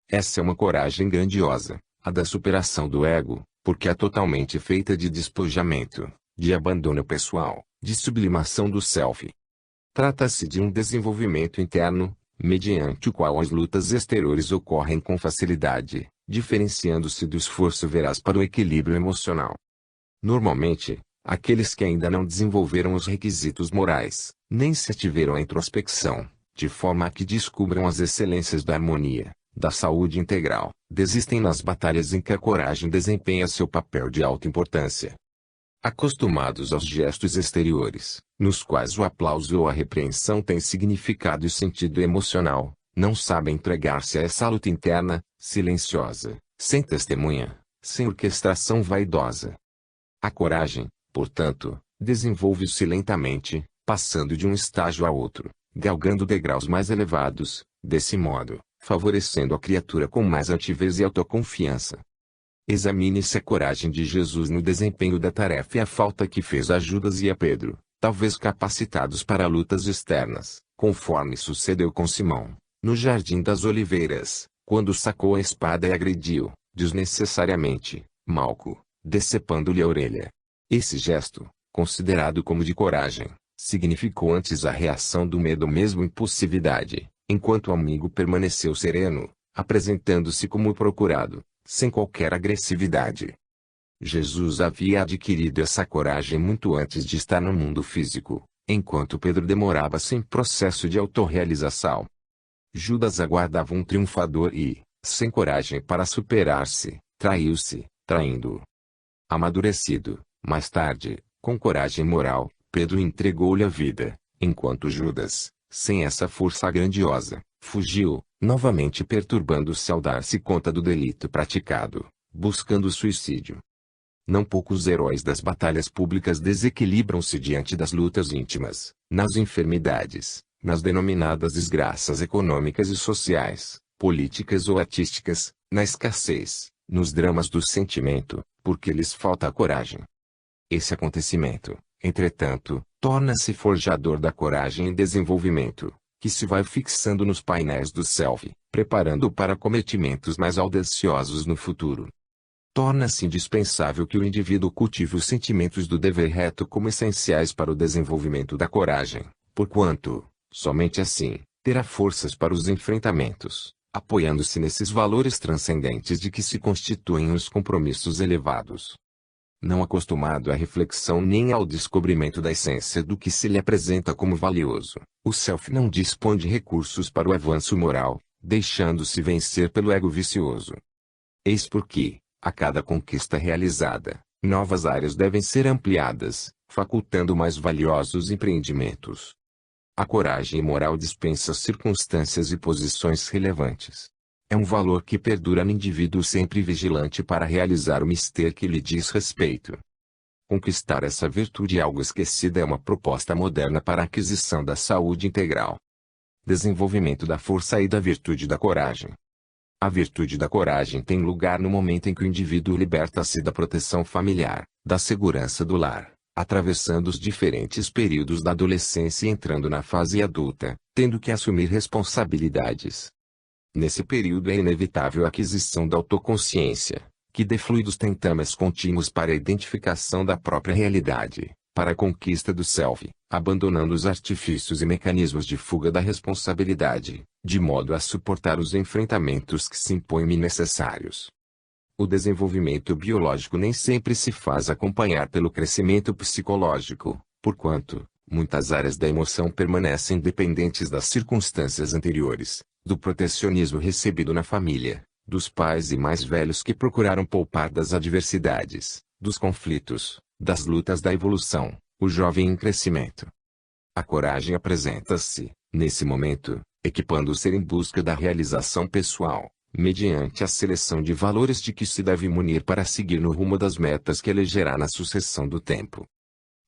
Essa é uma coragem grandiosa, a da superação do ego, porque é totalmente feita de despojamento, de abandono pessoal, de sublimação do self. Trata-se de um desenvolvimento interno, mediante o qual as lutas exteriores ocorrem com facilidade, diferenciando-se do esforço veraz para o equilíbrio emocional. Normalmente, aqueles que ainda não desenvolveram os requisitos morais, nem se ativeram à introspecção, de forma a que descubram as excelências da harmonia, da saúde integral, desistem nas batalhas em que a coragem desempenha seu papel de alta importância. Acostumados aos gestos exteriores, nos quais o aplauso ou a repreensão têm significado e sentido emocional, não sabem entregar-se a essa luta interna, silenciosa, sem testemunha, sem orquestração vaidosa. A coragem, portanto, desenvolve-se lentamente, passando de um estágio a outro, galgando degraus mais elevados, desse modo, favorecendo a criatura com mais altivez e autoconfiança. Examine-se a coragem de Jesus no desempenho da tarefa e a falta que fez a Judas e a Pedro, talvez capacitados para lutas externas, conforme sucedeu com Simão, no Jardim das Oliveiras, quando sacou a espada e agrediu, desnecessariamente, Malco, decepando-lhe a orelha. Esse gesto, considerado como de coragem, significou antes a reação do medo ou mesmo impulsividade, enquanto o amigo permaneceu sereno, apresentando-se como procurado, sem qualquer agressividade. Jesus havia adquirido essa coragem muito antes de estar no mundo físico, enquanto Pedro demorava-se em processo de autorrealização. Judas aguardava um triunfador e, sem coragem para superar-se, traiu-se, traindo-o. Amadurecido, mais tarde, com coragem moral, Pedro entregou-lhe a vida, enquanto Judas, sem essa força grandiosa, fugiu, novamente perturbando-se ao dar-se conta do delito praticado, buscando o suicídio. Não poucos heróis das batalhas públicas desequilibram-se diante das lutas íntimas, nas enfermidades, nas denominadas desgraças econômicas e sociais, políticas ou artísticas, na escassez, nos dramas do sentimento, porque lhes falta a coragem. Esse acontecimento, entretanto, torna-se forjador da coragem em desenvolvimento, que se vai fixando nos painéis do self, preparando-o para cometimentos mais audaciosos no futuro. Torna-se indispensável que o indivíduo cultive os sentimentos do dever reto como essenciais para o desenvolvimento da coragem, porquanto, somente assim, terá forças para os enfrentamentos, apoiando-se nesses valores transcendentes de que se constituem os compromissos elevados. Não acostumado à reflexão nem ao descobrimento da essência do que se lhe apresenta como valioso, o self não dispõe de recursos para o avanço moral, deixando-se vencer pelo ego vicioso. Eis porque, a cada conquista realizada, novas áreas devem ser ampliadas, facultando mais valiosos empreendimentos. A coragem moral dispensa circunstâncias e posições relevantes. É um valor que perdura no indivíduo sempre vigilante para realizar o mister que lhe diz respeito. Conquistar essa virtude algo esquecida é uma proposta moderna para a aquisição da saúde integral. Desenvolvimento da força e da virtude da coragem. A virtude da coragem tem lugar no momento em que o indivíduo liberta-se da proteção familiar, da segurança do lar, atravessando os diferentes períodos da adolescência e entrando na fase adulta, tendo que assumir responsabilidades. Nesse período é inevitável a aquisição da autoconsciência, que deflui dos tentames contínuos para a identificação da própria realidade, para a conquista do self, abandonando os artifícios e mecanismos de fuga da responsabilidade, de modo a suportar os enfrentamentos que se impõem necessários. O desenvolvimento biológico nem sempre se faz acompanhar pelo crescimento psicológico, porquanto, muitas áreas da emoção permanecem dependentes das circunstâncias anteriores, do protecionismo recebido na família, dos pais e mais velhos que procuraram poupar das adversidades, dos conflitos, das lutas da evolução, o jovem em crescimento. A coragem apresenta-se, nesse momento, equipando-se em busca da realização pessoal, mediante a seleção de valores de que se deve munir para seguir no rumo das metas que elegerá na sucessão do tempo.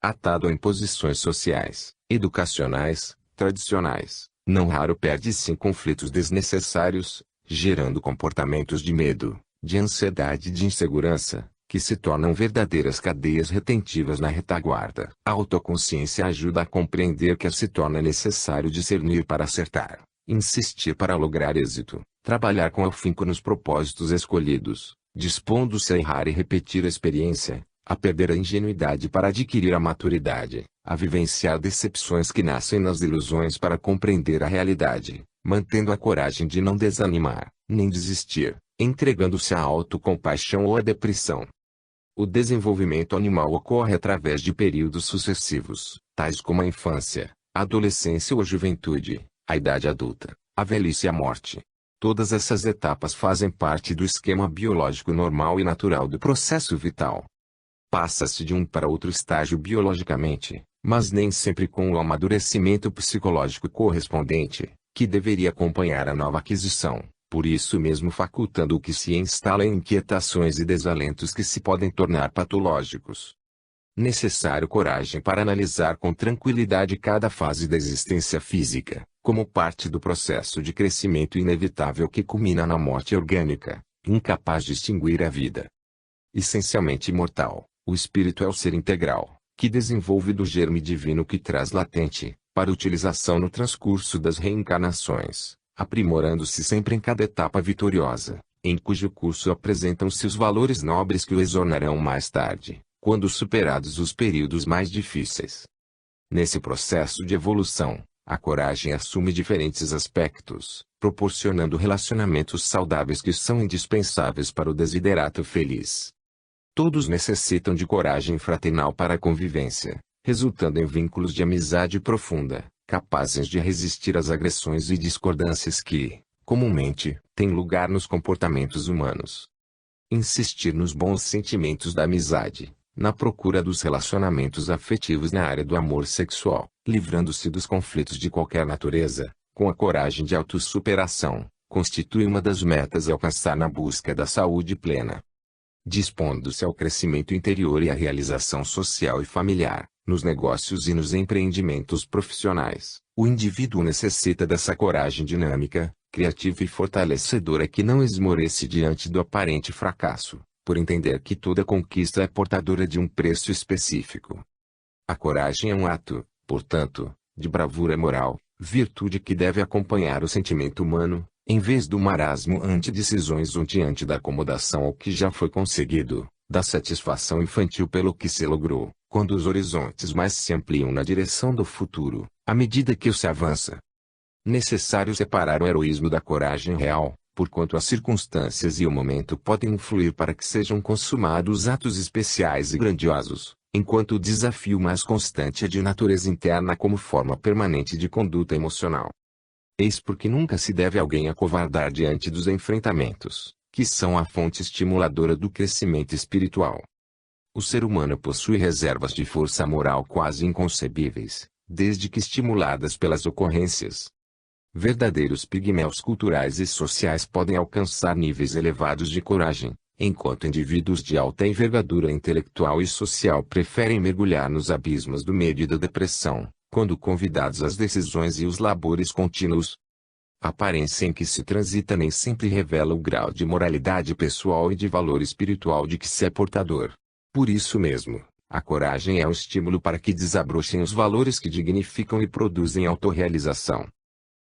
Atado a imposições sociais, educacionais, tradicionais, não raro perde-se em conflitos desnecessários, gerando comportamentos de medo, de ansiedade e de insegurança, que se tornam verdadeiras cadeias retentivas na retaguarda. A autoconsciência ajuda a compreender que se torna necessário discernir para acertar, insistir para lograr êxito, trabalhar com afinco nos propósitos escolhidos, dispondo-se a errar e repetir a experiência, a perder a ingenuidade para adquirir a maturidade, a vivenciar decepções que nascem nas ilusões para compreender a realidade, mantendo a coragem de não desanimar, nem desistir, entregando-se à autocompaixão ou à depressão. O desenvolvimento animal ocorre através de períodos sucessivos, tais como a infância, a adolescência ou a juventude, a idade adulta, a velhice e a morte. Todas essas etapas fazem parte do esquema biológico normal e natural do processo vital. Passa-se de um para outro estágio biologicamente, mas nem sempre com o amadurecimento psicológico correspondente, que deveria acompanhar a nova aquisição, por isso mesmo facultando o que se instala em inquietações e desalentos que se podem tornar patológicos. Necessário coragem para analisar com tranquilidade cada fase da existência física, como parte do processo de crescimento inevitável que culmina na morte orgânica, incapaz de extinguir a vida. Essencialmente imortal, o espírito é o ser integral, que desenvolve do germe divino que traz latente, para utilização no transcurso das reencarnações, aprimorando-se sempre em cada etapa vitoriosa, em cujo curso apresentam-se os valores nobres que o exornarão mais tarde, quando superados os períodos mais difíceis. Nesse processo de evolução, a coragem assume diferentes aspectos, proporcionando relacionamentos saudáveis que são indispensáveis para o desiderato feliz. Todos necessitam de coragem fraternal para a convivência, resultando em vínculos de amizade profunda, capazes de resistir às agressões e discordâncias que, comumente, têm lugar nos comportamentos humanos. Insistir nos bons sentimentos da amizade, na procura dos relacionamentos afetivos na área do amor sexual, livrando-se dos conflitos de qualquer natureza, com a coragem de autossuperação, constitui uma das metas a alcançar na busca da saúde plena. Dispondo-se ao crescimento interior e à realização social e familiar, nos negócios e nos empreendimentos profissionais, o indivíduo necessita dessa coragem dinâmica, criativa e fortalecedora que não esmorece diante do aparente fracasso, por entender que toda conquista é portadora de um preço específico. A coragem é um ato, portanto, de bravura moral, virtude que deve acompanhar o sentimento humano, em vez do marasmo ante decisões ou diante da acomodação ao que já foi conseguido, da satisfação infantil pelo que se logrou, quando os horizontes mais se ampliam na direção do futuro, à medida que se avança. Necessário separar o heroísmo da coragem real, porquanto as circunstâncias e o momento podem influir para que sejam consumados atos especiais e grandiosos, enquanto o desafio mais constante é de natureza interna como forma permanente de conduta emocional. Eis porque nunca se deve alguém acovardar diante dos enfrentamentos, que são a fonte estimuladora do crescimento espiritual. O ser humano possui reservas de força moral quase inconcebíveis, desde que estimuladas pelas ocorrências. Verdadeiros pigmeus culturais e sociais podem alcançar níveis elevados de coragem, enquanto indivíduos de alta envergadura intelectual e social preferem mergulhar nos abismos do medo e da depressão, quando convidados às decisões e os labores contínuos. A aparência em que se transita nem sempre revela o grau de moralidade pessoal e de valor espiritual de que se é portador. Por isso mesmo, a coragem é um estímulo para que desabrochem os valores que dignificam e produzem autorrealização.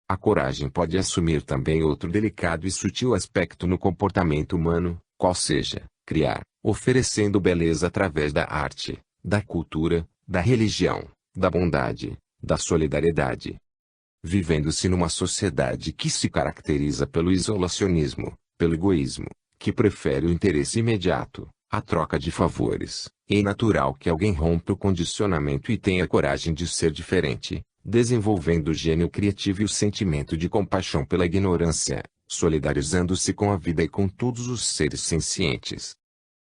A coragem pode assumir também outro delicado e sutil aspecto no comportamento humano, qual seja, criar, oferecendo beleza através da arte, da cultura, da religião, da bondade, da solidariedade. Vivendo-se numa sociedade que se caracteriza pelo isolacionismo, pelo egoísmo, que prefere o interesse imediato, a troca de favores, é natural que alguém rompa o condicionamento e tenha coragem de ser diferente, desenvolvendo o gênio criativo e o sentimento de compaixão pela ignorância, solidarizando-se com a vida e com todos os seres sencientes.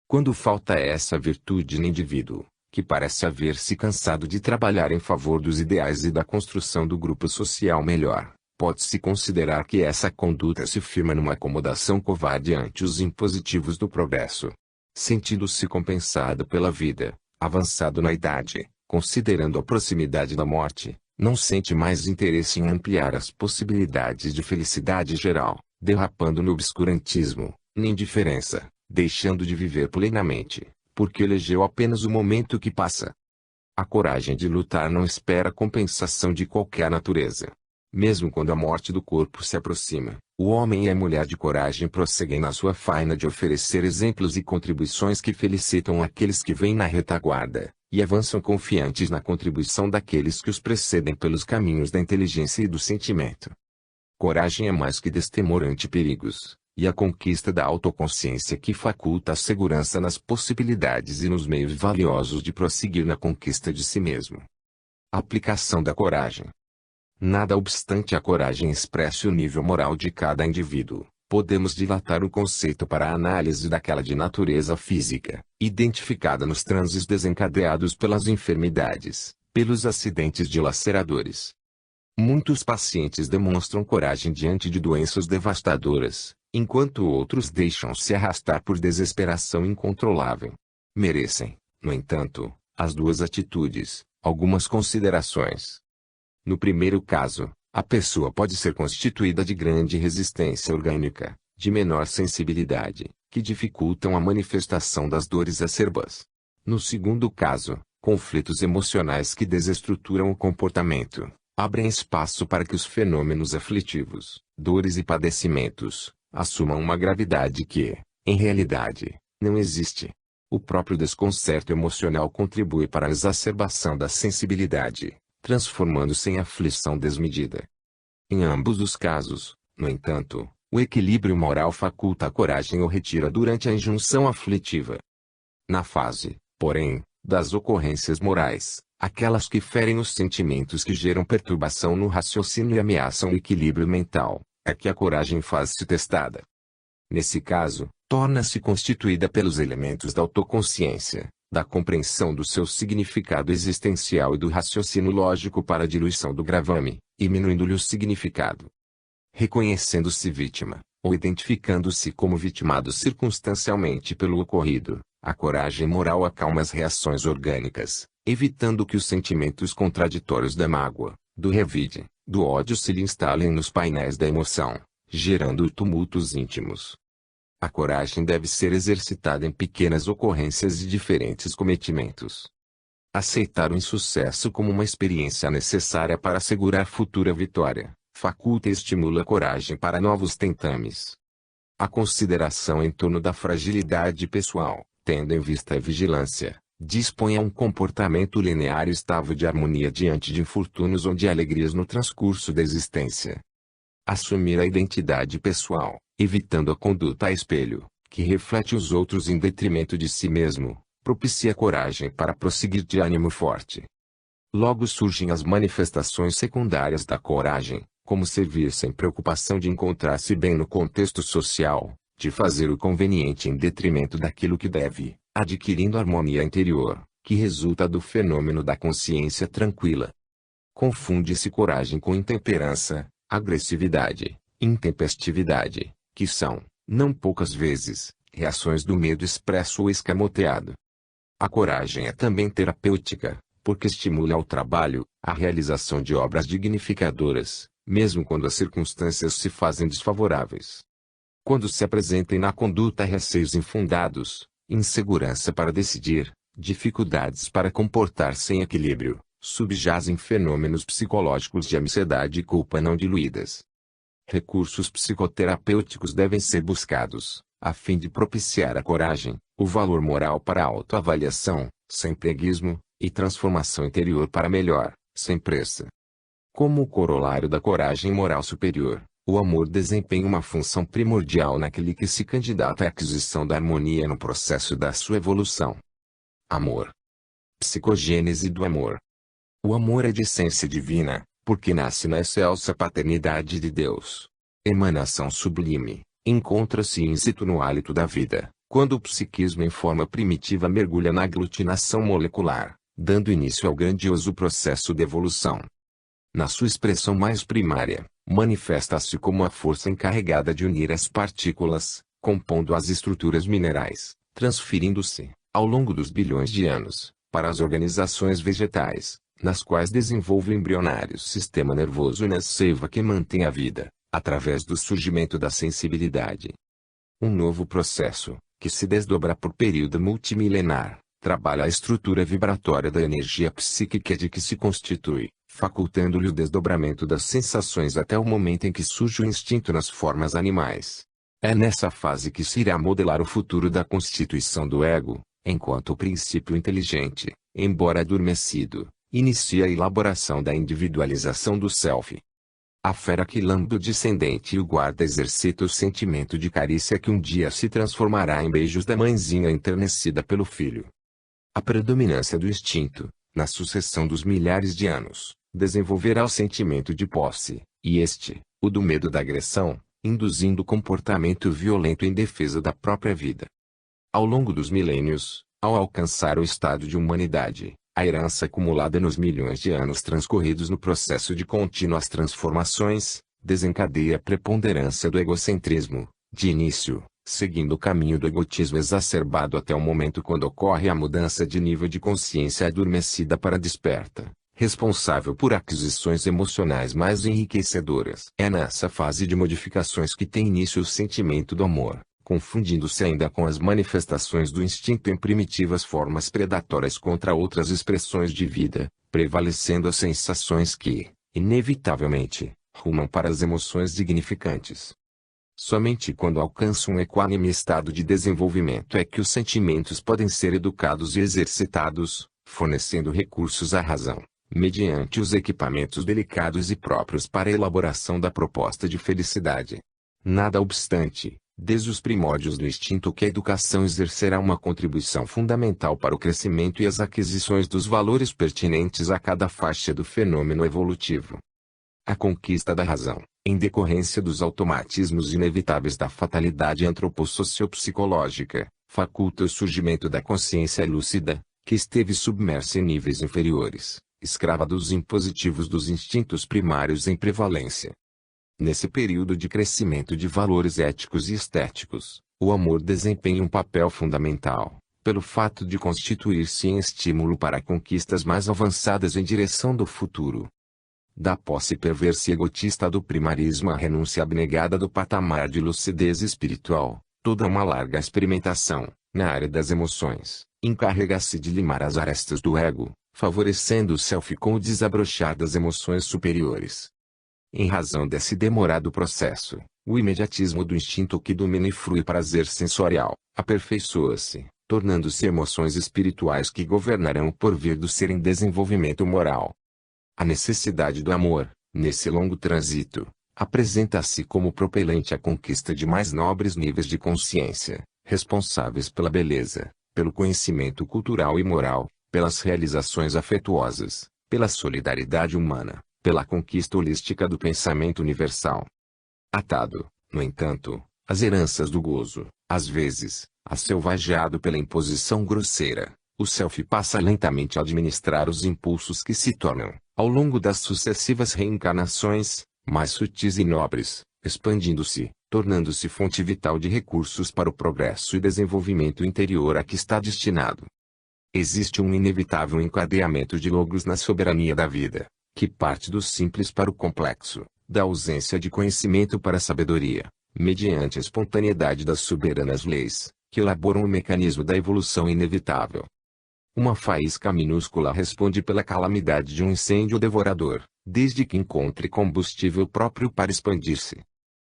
Quando falta essa virtude no indivíduo, que parece haver-se cansado de trabalhar em favor dos ideais e da construção do grupo social melhor, pode-se considerar que essa conduta se firma numa acomodação covarde ante os impositivos do progresso. Sentindo-se compensado pela vida, avançado na idade, considerando a proximidade da morte, não sente mais interesse em ampliar as possibilidades de felicidade geral, derrapando no obscurantismo, na indiferença, deixando de viver plenamente, porque elegeu apenas o momento que passa. A coragem de lutar não espera compensação de qualquer natureza. Mesmo quando a morte do corpo se aproxima, o homem e a mulher de coragem prosseguem na sua faina de oferecer exemplos e contribuições que felicitam aqueles que vêm na retaguarda, e avançam confiantes na contribuição daqueles que os precedem pelos caminhos da inteligência e do sentimento. Coragem é mais que destemor ante perigos, e a conquista da autoconsciência que faculta a segurança nas possibilidades e nos meios valiosos de prosseguir na conquista de si mesmo. Aplicação da coragem. Nada obstante a coragem expresse o nível moral de cada indivíduo, podemos dilatar o conceito para a análise daquela de natureza física, identificada nos transes desencadeados pelas enfermidades, pelos acidentes dilaceradores. Muitos pacientes demonstram coragem diante de doenças devastadoras, enquanto outros deixam-se arrastar por desesperação incontrolável. Merecem, no entanto, as duas atitudes, algumas considerações. No primeiro caso, a pessoa pode ser constituída de grande resistência orgânica, de menor sensibilidade, que dificultam a manifestação das dores acerbas. No segundo caso, conflitos emocionais que desestruturam o comportamento, abrem espaço para que os fenômenos aflitivos, dores e padecimentos, assumam uma gravidade que, em realidade, não existe. O próprio desconcerto emocional contribui para a exacerbação da sensibilidade, transformando-se em aflição desmedida. Em ambos os casos, no entanto, o equilíbrio moral faculta a coragem ou retira durante a injunção aflitiva. Na fase, porém, das ocorrências morais, aquelas que ferem os sentimentos que geram perturbação no raciocínio e ameaçam o equilíbrio mental, é que a coragem faz-se testada. Nesse caso, torna-se constituída pelos elementos da autoconsciência, da compreensão do seu significado existencial e do raciocínio lógico para a diluição do gravame, diminuindo-lhe o significado. Reconhecendo-se vítima, ou identificando-se como vitimado circunstancialmente pelo ocorrido, a coragem moral acalma as reações orgânicas, evitando que os sentimentos contraditórios da mágoa, do revide, do ódio se lhe instalem nos painéis da emoção, gerando tumultos íntimos. A coragem deve ser exercitada em pequenas ocorrências e diferentes cometimentos. Aceitar o insucesso como uma experiência necessária para assegurar futura vitória, faculta e estimula a coragem para novos tentames. A consideração em torno da fragilidade pessoal, tendo em vista a vigilância, dispõe a um comportamento linear e estável de harmonia diante de infortúnios ou de alegrias no transcurso da existência. Assumir a identidade pessoal, evitando a conduta a espelho, que reflete os outros em detrimento de si mesmo, propicia coragem para prosseguir de ânimo forte. Logo surgem as manifestações secundárias da coragem, como servir sem preocupação de encontrar-se bem no contexto social, de fazer o conveniente em detrimento daquilo que deve, adquirindo harmonia interior, que resulta do fenômeno da consciência tranquila. Confunde-se coragem com intemperança, agressividade, intempestividade, que são, não poucas vezes, reações do medo expresso ou escamoteado. A coragem é também terapêutica, porque estimula ao trabalho, a realização de obras dignificadoras, mesmo quando as circunstâncias se fazem desfavoráveis. Quando se apresentem na conduta receios infundados, insegurança para decidir, dificuldades para comportar-se em equilíbrio, subjazem fenômenos psicológicos de ansiedade e culpa não diluídas. Recursos psicoterapêuticos devem ser buscados, a fim de propiciar a coragem, o valor moral para a autoavaliação, sem preguiçismo, e transformação interior para melhor, sem pressa. Como o corolário da coragem moral superior, o amor desempenha uma função primordial naquele que se candidata à aquisição da harmonia no processo da sua evolução. Amor. Psicogênese do amor. O amor é de essência divina, porque nasce na excelsa paternidade de Deus. Emanação sublime, encontra-se íncito no hálito da vida, quando o psiquismo em forma primitiva mergulha na aglutinação molecular, dando início ao grandioso processo de evolução. Na sua expressão mais primária, manifesta-se como a força encarregada de unir as partículas, compondo as estruturas minerais, transferindo-se, ao longo dos bilhões de anos, para as organizações vegetais, nas quais desenvolve o embrionário sistema nervoso e na seiva que mantém a vida, através do surgimento da sensibilidade. Um novo processo, que se desdobra por período multimilenar, trabalha a estrutura vibratória da energia psíquica de que se constitui, facultando-lhe o desdobramento das sensações até o momento em que surge o instinto nas formas animais. É nessa fase que se irá modelar o futuro da constituição do ego, enquanto o princípio inteligente, embora adormecido, inicia a elaboração da individualização do self. A fera que lambe o descendente e o guarda exercita o sentimento de carícia que um dia se transformará em beijos da mãezinha enternecida pelo filho. A predominância do instinto, na sucessão dos milhares de anos, desenvolverá o sentimento de posse, e este, o do medo da agressão, induzindo comportamento violento em defesa da própria vida. Ao longo dos milênios, ao alcançar o estado de humanidade, a herança acumulada nos milhões de anos transcorridos no processo de contínuas transformações, desencadeia a preponderância do egocentrismo, de início, seguindo o caminho do egotismo exacerbado até o momento quando ocorre a mudança de nível de consciência adormecida para desperta, responsável por aquisições emocionais mais enriquecedoras. É nessa fase de modificações que tem início o sentimento do amor, confundindo-se ainda com as manifestações do instinto em primitivas formas predatórias contra outras expressões de vida, prevalecendo as sensações que, inevitavelmente, rumam para as emoções dignificantes. Somente quando alcançam um equânime estado de desenvolvimento é que os sentimentos podem ser educados e exercitados, fornecendo recursos à razão, mediante os equipamentos delicados e próprios para a elaboração da proposta de felicidade. Nada obstante, desde os primórdios do instinto que a educação exercerá uma contribuição fundamental para o crescimento e as aquisições dos valores pertinentes a cada faixa do fenômeno evolutivo. A conquista da razão, em decorrência dos automatismos inevitáveis da fatalidade antropossociopsicológica, faculta o surgimento da consciência lúcida, que esteve submersa em níveis inferiores, escrava dos impositivos dos instintos primários em prevalência. Nesse período de crescimento de valores éticos e estéticos, o amor desempenha um papel fundamental, pelo fato de constituir-se em estímulo para conquistas mais avançadas em direção do futuro. Da posse perversa e egotista do primarismo à renúncia abnegada do patamar de lucidez espiritual, toda uma larga experimentação, na área das emoções, encarrega-se de limar as arestas do ego, favorecendo o self com o desabrochar das emoções superiores. Em razão desse demorado processo, o imediatismo do instinto que domina e frui prazer sensorial, aperfeiçoa-se, tornando-se emoções espirituais que governarão o porvir do ser em desenvolvimento moral. A necessidade do amor, nesse longo trânsito, apresenta-se como propelente à conquista de mais nobres níveis de consciência, responsáveis pela beleza, pelo conhecimento cultural e moral, pelas realizações afetuosas, pela solidariedade humana, pela conquista holística do pensamento universal. Atado, no entanto, às heranças do gozo, às vezes, asselvajado pela imposição grosseira, o self passa lentamente a administrar os impulsos que se tornam, ao longo das sucessivas reencarnações, mais sutis e nobres, expandindo-se, tornando-se fonte vital de recursos para o progresso e desenvolvimento interior a que está destinado. Existe um inevitável encadeamento de logros na soberania da vida, que parte do simples para o complexo, da ausência de conhecimento para a sabedoria, mediante a espontaneidade das soberanas leis, que elaboram o mecanismo da evolução inevitável. Uma faísca minúscula responde pela calamidade de um incêndio devorador, desde que encontre combustível próprio para expandir-se.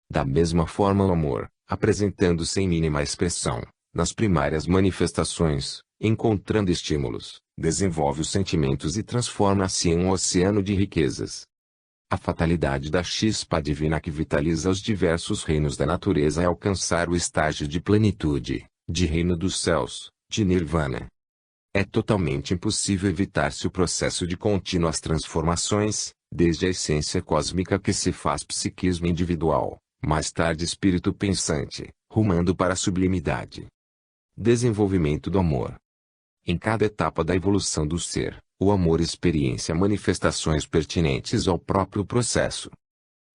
Da mesma forma o amor, apresentando-se em mínima expressão, nas primárias manifestações, encontrando estímulos, desenvolve os sentimentos e transforma-se em um oceano de riquezas. A fatalidade da chispa divina que vitaliza os diversos reinos da natureza é alcançar o estágio de plenitude, de reino dos céus, de nirvana. É totalmente impossível evitar-se o processo de contínuas transformações, desde a essência cósmica que se faz psiquismo individual, mais tarde espírito pensante, rumando para a sublimidade. Desenvolvimento do amor. Em cada etapa da evolução do ser, o amor experiencia manifestações pertinentes ao próprio processo.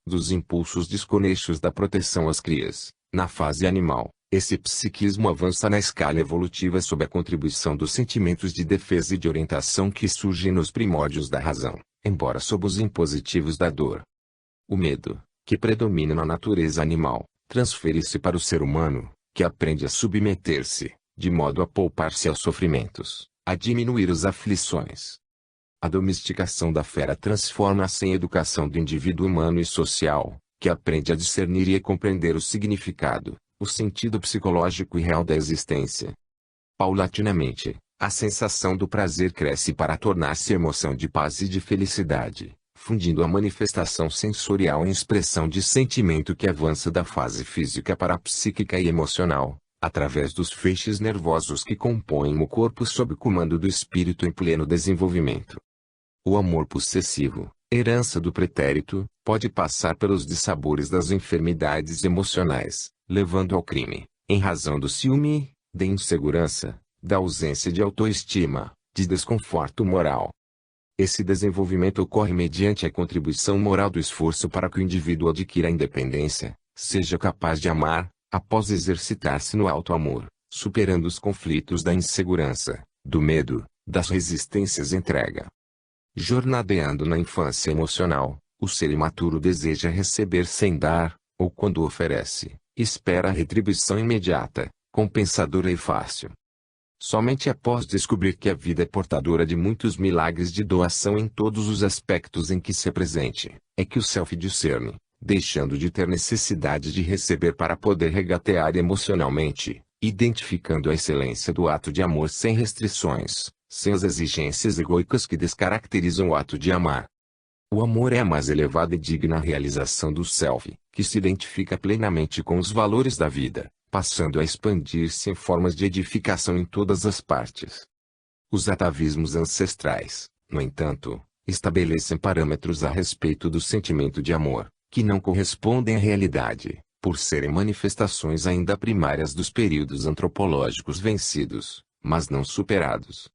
Dos impulsos desconexos da proteção às crias, na fase animal, esse psiquismo avança na escala evolutiva sob a contribuição dos sentimentos de defesa e de orientação que surgem nos primórdios da razão, embora sob os impositivos da dor. O medo, que predomina na natureza animal, transfere-se para o ser humano, que aprende a submeter-se, de modo a poupar-se aos sofrimentos, a diminuir as aflições. A domesticação da fera transforma-se em educação do indivíduo humano e social, que aprende a discernir e a compreender o significado, o sentido psicológico e real da existência. Paulatinamente, a sensação do prazer cresce para tornar-se emoção de paz e de felicidade, fundindo a manifestação sensorial em expressão de sentimento que avança da fase física para a psíquica e emocional, através dos feixes nervosos que compõem o corpo sob comando do espírito em pleno desenvolvimento. O amor possessivo, herança do pretérito, pode passar pelos dissabores das enfermidades emocionais, levando ao crime, em razão do ciúme, da insegurança, da ausência de autoestima, de desconforto moral. Esse desenvolvimento ocorre mediante a contribuição moral do esforço para que o indivíduo adquira a independência, seja capaz de amar, após exercitar-se no auto-amor, superando os conflitos da insegurança, do medo, das resistências entrega. Jornadeando na infância emocional, o ser imaturo deseja receber sem dar, ou quando oferece, espera a retribuição imediata, compensadora e fácil. Somente após descobrir que a vida é portadora de muitos milagres de doação em todos os aspectos em que se apresente, é que o self discerne, deixando de ter necessidade de receber para poder regatear emocionalmente, identificando a excelência do ato de amor sem restrições, sem as exigências egoicas que descaracterizam o ato de amar. O amor é a mais elevada e digna realização do self, que se identifica plenamente com os valores da vida, passando a expandir-se em formas de edificação em todas as partes. Os atavismos ancestrais, no entanto, estabelecem parâmetros a respeito do sentimento de amor, que não correspondem à realidade, por serem manifestações ainda primárias dos períodos antropológicos vencidos, mas não superados.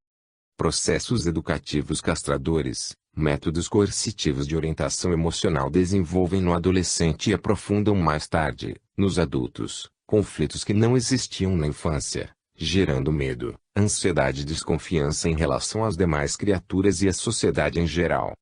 Processos educativos castradores, métodos coercitivos de orientação emocional desenvolvem no adolescente e aprofundam mais tarde, nos adultos, conflitos que não existiam na infância, gerando medo, ansiedade e desconfiança em relação às demais criaturas e à sociedade em geral.